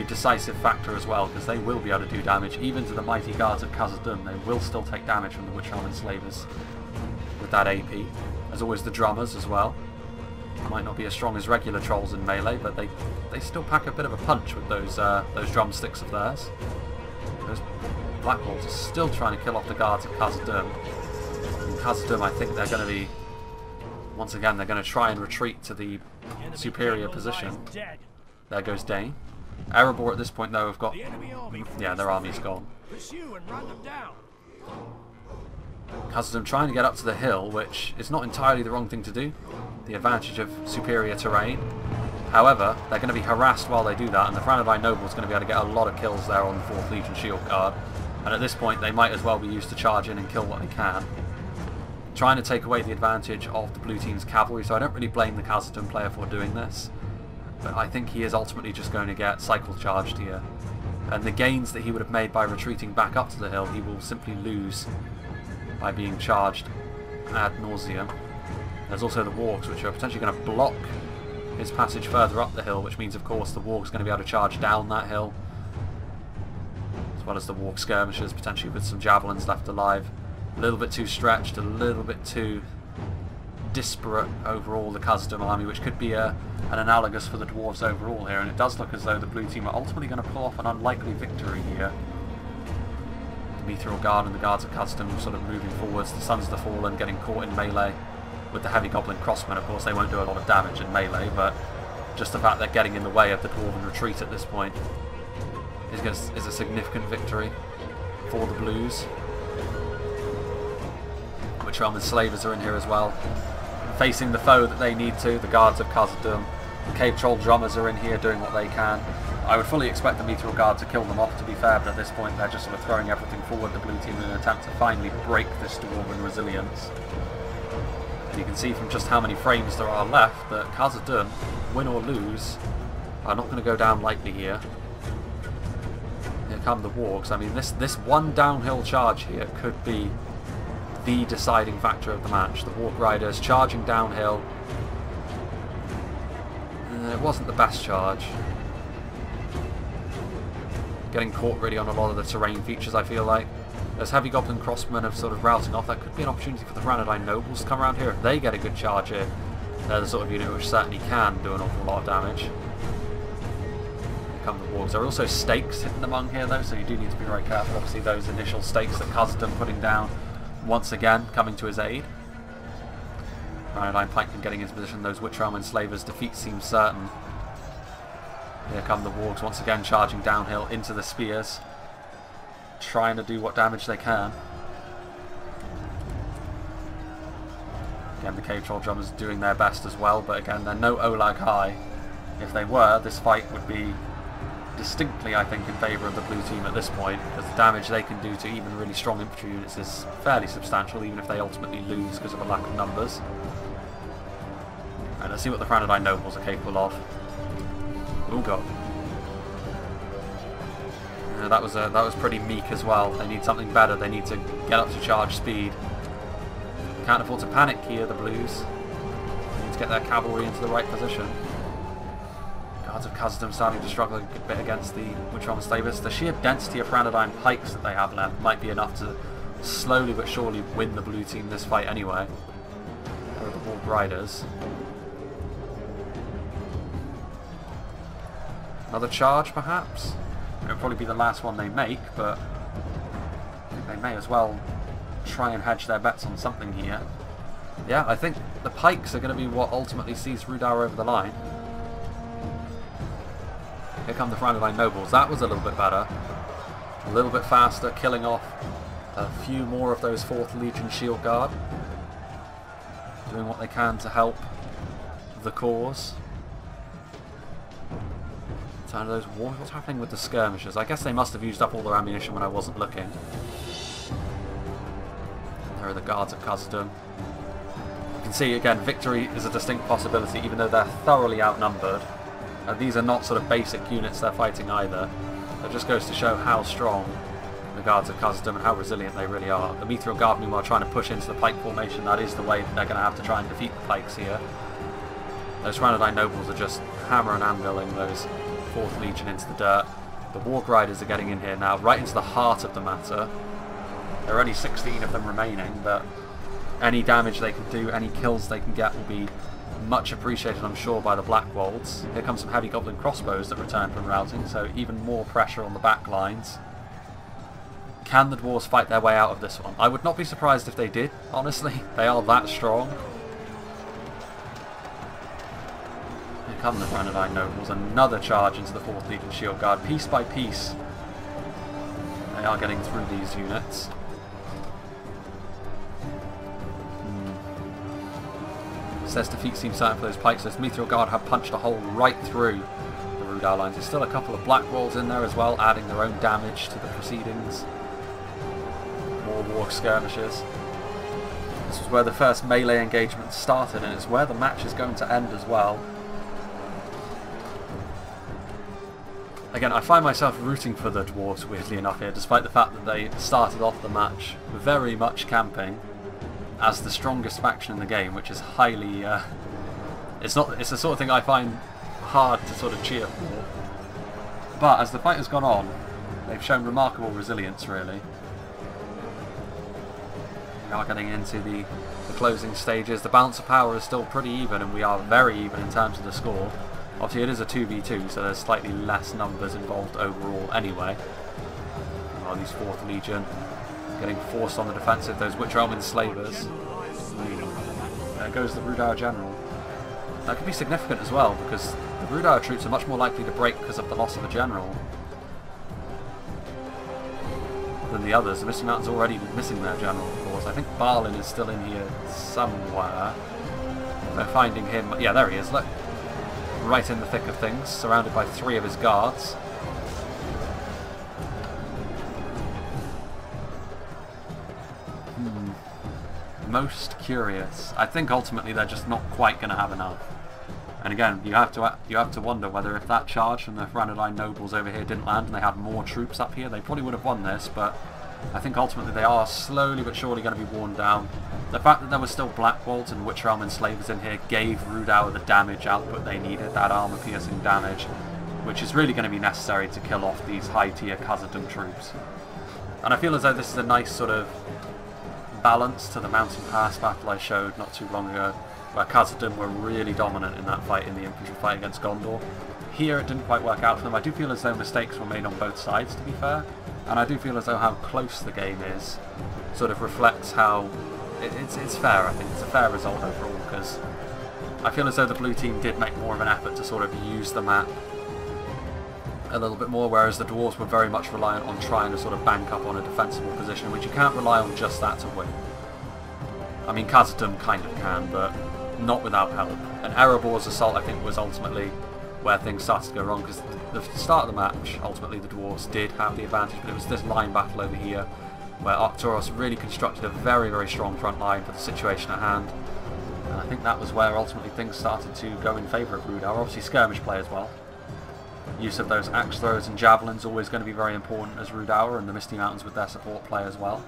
decisive factor as well, because they will be able to do damage even to the mighty guards of Khazad-dûm. They will still take damage from the Witch Realm Enslavers with that AP. As always, the drummers as well. Might not be as strong as regular trolls in melee, but they still pack a bit of a punch with those drumsticks of theirs. Those Black Wolves are still trying to kill off the guards of Khazad-dûm. In Khazad-dûm, I think they're going to be, once again, they're going to try and retreat to the superior position. There goes Dane. Erebor at this point, though, have got... yeah, their army's gone. Khazad-dûm trying to get up to the hill, which is not entirely the wrong thing to do. The advantage of superior terrain. However, they're going to be harassed while they do that, and the Franadine Noble is going to be able to get a lot of kills there on the 4th Legion Shield Guard. And at this point, they might as well be used to charge in and kill what they can. Trying to take away the advantage of the blue team's cavalry, so I don't really blame the Khazad-dûm player for doing this. But I think he is ultimately just going to get cycle charged here. And the gains that he would have made by retreating back up to the hill, he will simply lose by being charged ad nauseam. There's also the Wargs, which are potentially going to block his passage further up the hill, which means, of course, the Warg's going to be able to charge down that hill. As well as the Warg Skirmishers, potentially with some javelins left alive. A little bit too stretched, a little bit too disparate overall, the Khazad-dûm army, which could be an analogous for the Dwarves overall here, and it does look as though the blue team are ultimately going to pull off an unlikely victory here. The Meteor Guard and the guards of Khazad-dûm sort of moving forwards, the Sons of the Fallen getting caught in melee with the heavy Goblin Crossmen. Of course, they won't do a lot of damage in melee, but just the fact they're getting in the way of the Dwarven retreat at this point is a significant victory for the Blues. Witch Realm Enslavers are in here as well, facing the foe that they need to, the guards of Khazad-dûm. The Cave Troll Drummers are in here doing what they can. I would fully expect the Meteor Guard to kill them off, to be fair, but at this point they're just sort of throwing everything forward, the blue team, in an attempt to finally break this Dwarven resilience. And you can see from just how many frames there are left that Khazad-dûm, win or lose, are not going to go down lightly here. Here come the wargs. I mean, this one downhill charge here could be the deciding factor of the match. The Warg Riders charging downhill. It wasn't the best charge. Getting caught really on a lot of the terrain features, I feel like. As Heavy Goblin Crossmen have sort of routing off, that could be an opportunity for the Ranadine Nobles to come around here. If they get a good charge in, they're the sort of unit which certainly can do an awful lot of damage. Here come the Wargs. There are also stakes hidden among here though, so you do need to be very careful. Obviously those initial stakes that Custom putting down, once again coming to his aid. Ranadine Pikeman getting into position, those Witch Realm Enslavers, defeat seems certain. Here come the Wargs once again charging downhill into the spears, trying to do what damage they can. Again, the Cave Troll Drummers doing their best as well, but again, they're no Olag High. If they were, this fight would be distinctly, I think, in favour of the blue team at this point, because the damage they can do to even really strong infantry units is fairly substantial, even if they ultimately lose because of a lack of numbers. Right, let's see what the Franadine Nobles are capable of. Oh god. Yeah, that was pretty meek as well. They need something better. They need to get up to charge speed. Can't afford to panic here, the Blues. They need to get their cavalry into the right position. Guards of Khazad starting to struggle a bit against the Witch Realm Enslavers. The sheer density of Franadine pikes that they have left might be enough to slowly but surely win the blue team this fight anyway. There are the Warg Riders. Another charge, perhaps? It'll probably be the last one they make, but I think they may as well try and hedge their bets on something here. Yeah, I think the pikes are going to be what ultimately sees Rudar over the line. Here come the Franadine Nobles. That was a little bit better. A little bit faster, killing off a few more of those 4th Legion Shield Guard. Doing what they can to help the cause. So those wars, what's happening with the skirmishes? I guess they must have used up all their ammunition when I wasn't looking. There are the guards at Khazad. You can see again, victory is a distinct possibility, even though they're thoroughly outnumbered. These are not sort of basic units they're fighting either. It just goes to show how strong the guards at Khazad and how resilient they really are. The Mithril Guard, meanwhile, trying to push into the pike formation. That is the way that they're going to have to try and defeat the pikes here. Those Ranadine Nobles are just hammer and anviling those 4th Legion into the dirt. The Warg Riders are getting in here now, right into the heart of the matter. There are only 16 of them remaining, but any damage they can do, any kills they can get will be much appreciated, I'm sure, by the Blackwolds. Here comes some Heavy Goblin Crossbows that return from routing, so even more pressure on the back lines. Can the Dwarves fight their way out of this one? I would not be surprised if they did, honestly. They are that strong. Here come the Ranadine Nobles, another charge into the 4th Legion Shield Guard. Piece by piece, they are getting through these units. Says defeat seems certain for those pikes. Those Mithril Guard have punched a hole right through the Rudar lines. There's still a couple of Blackwolds in there as well, adding their own damage to the proceedings. More Warg skirmishes. This was where the first melee engagement started, and it's where the match is going to end as well. Again, I find myself rooting for the Dwarves, weirdly enough, here, despite the fact that they started off the match very much camping as the strongest faction in the game, which is highly... it's the sort of thing I find hard to sort of cheer for. But as the fight has gone on, they've shown remarkable resilience, really. We are getting into the closing stages. The balance of power is still pretty even, and we are very even in terms of the score. Obviously it is a 2v2, so there's slightly less numbers involved overall anyway. Oh, these 4th Legion getting forced on the defensive, those Witch Realm Enslavers. There goes the Rudar General. That could be significant as well, because the Rudar troops are much more likely to break because of the loss of a general than the others. The Misty Mountain's already missing their general, of course. I think Balin is still in here somewhere. They're finding him. Yeah, there he is. Look. Right in the thick of things, surrounded by 3 of his guards. Most curious. I think ultimately they're just not quite going to have enough. And again, you have to wonder whether if that charge from the Ranadine nobles over here didn't land and they had more troops up here, they probably would have won this, but I think ultimately they are slowly but surely going to be worn down. The fact that there were still Black Walls and Witch Realm enslavers in here gave Rudauer the damage output they needed, that armor-piercing damage, which is really going to be necessary to kill off these high-tier Khazad-dûm troops. And I feel as though this is a nice sort of balance to the Mountain Pass battle I showed not too long ago, where Khazad-dûm were really dominant in that fight, in the infantry fight against Gondor. Here it didn't quite work out for them. I do feel as though mistakes were made on both sides, to be fair, and I do feel as though how close the game is sort of reflects how it's fair. I think it's a fair result overall, because I feel as though the blue team did make more of an effort to sort of use the map a little bit more, whereas the Dwarves were very much reliant on trying to sort of bank up on a defensible position, which you can't rely on just that to win. I mean, Khazad-dûm kind of can, but not without help. And Erebor's assault, I think, was ultimately where things started to go wrong, because the start of the match, ultimately the Dwarves did have the advantage, but it was this line battle over here where Arcturus really constructed a very, very strong front line for the situation at hand. And I think that was where ultimately things started to go in favour of Rudauer. Obviously skirmish play as well. Use of those axe throws and javelins always going to be very important as Rudauer, and the Misty Mountains with their support play as well.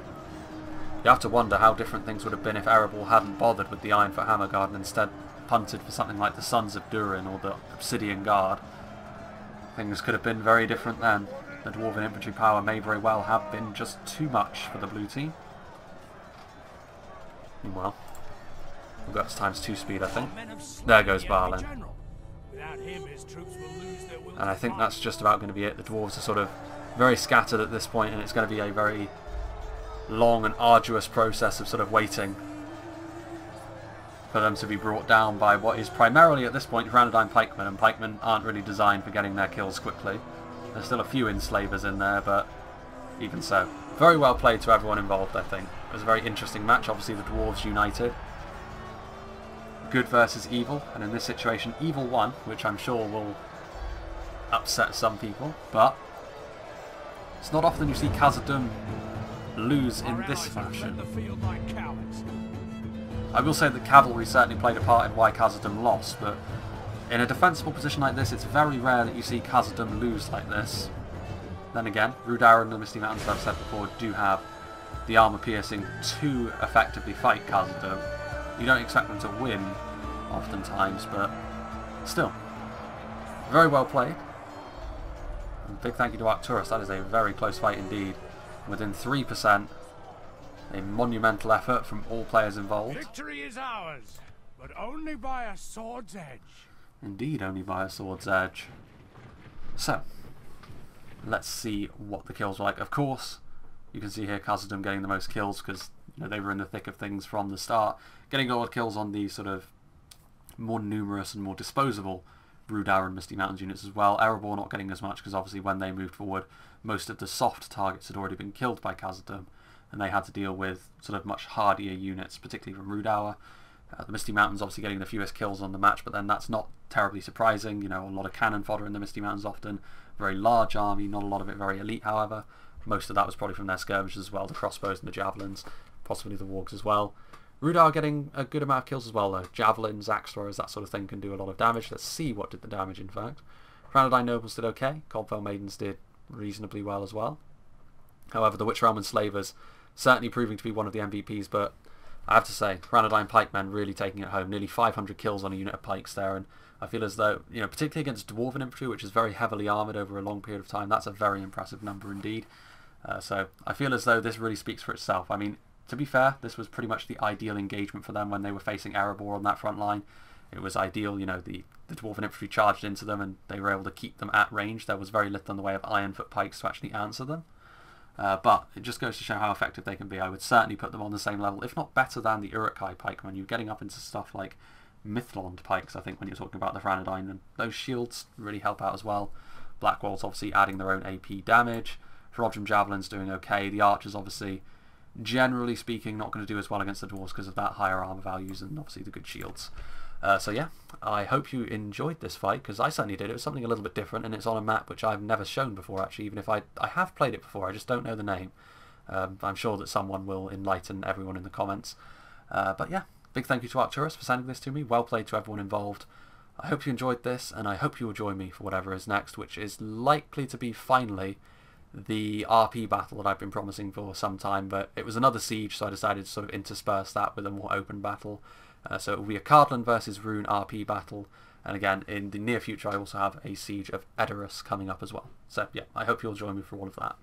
You have to wonder how different things would have been if Erebor hadn't bothered with the Ironfoot Hammer Guard and instead punted for something like the Sons of Durin or the Obsidian Guard. Things could have been very different then. The Dwarven infantry power may very well have been just too much for the blue team. Meanwhile, we've got times 2 speed, I think. There goes Balin. And I think that's just about going to be it. The Dwarves are sort of very scattered at this point, and it's going to be a very long and arduous process of sort of waiting for them to be brought down by what is primarily at this point Ranadine pikemen, and pikemen aren't really designed for getting their kills quickly. There's still a few enslavers in there, but even so. Very well played to everyone involved, I think. It was a very interesting match. Obviously the Dwarves united. Good versus evil, and in this situation evil won, which I'm sure will upset some people, but it's not often you see Khazad-dûm lose in this fashion. I will say that cavalry certainly played a part in why Khazad-dûm lost, but in a defensible position like this, it's very rare that you see Khazad-dûm lose like this. Then again, Rudauer and the Misty Mountains, as I've said before, do have the armor piercing to effectively fight Khazad-dûm. You don't expect them to win, oftentimes, but still. Very well played. And big thank you to Arcturus, that is a very close fight indeed. Within 3%, a monumental effort from all players involved. Victory is ours, but only by a sword's edge. Indeed, only by a sword's edge. So, let's see what the kills were like. Of course, you can see here Khazad-dûm getting the most kills because they were in the thick of things from the start. Getting a lot of kills on the sort of more numerous and more disposable Rudauer and Misty Mountains units as well. Erebor not getting as much because obviously when they moved forward, most of the soft targets had already been killed by Khazad-dûm, and they had to deal with sort of much hardier units, particularly from Rudauer. The Misty Mountains obviously getting the fewest kills on the match, but then that's not terribly surprising. A lot of cannon fodder in the Misty Mountains often. Very large army, not a lot of it very elite, however. Most of that was probably from their skirmishes as well, the crossbows and the javelins, possibly the wargs as well. Rudauer getting a good amount of kills as well though. Javelins, axe throwers, that sort of thing can do a lot of damage. Let's see what did the damage in fact. Ranadine nobles did okay. Cobfell maidens did reasonably well as well. However, the Witch Realm enslavers certainly proving to be one of the MVPs, but I have to say, Ranadine pikemen really taking it home. Nearly 500 kills on a unit of pikes there, and I feel as though, particularly against Dwarven infantry, which is very heavily armoured over a long period of time, that's a very impressive number indeed. So I feel as though this really speaks for itself. I mean, to be fair, this was pretty much the ideal engagement for them when they were facing Erebor on that front line. It was ideal, the Dwarven infantry charged into them and they were able to keep them at range. There was very little in the way of Ironfoot pikes to actually answer them. But it just goes to show how effective they can be. I would certainly put them on the same level, if not better than the Uruk-hai pikemen. You're getting up into stuff like Mithlond pikes, I think, when you're talking about the Ranadine, and those shields really help out as well. Black Walls obviously adding their own AP damage. Rodrum javelins doing okay. The archers obviously, generally speaking, not going to do as well against the dwarves because of that higher armor values and obviously the good shields. So yeah, I hope you enjoyed this fight, because I certainly did. It was something a little bit different, and it's on a map which I've never shown before actually, even if I have played it before, I just don't know the name. I'm sure that someone will enlighten everyone in the comments. But yeah, big thank you to Arcturus for sending this to me. Well played to everyone involved. I hope you enjoyed this, and I hope you will join me for whatever is next, which is likely to be finally the RP battle that I've been promising for some time, but it was another siege, so I decided to sort of intersperse that with a more open battle. So it will be a Cardland versus Rune RP battle, and again, in the near future I also have a siege of Edoras coming up as well. So yeah, I hope you'll join me for all of that.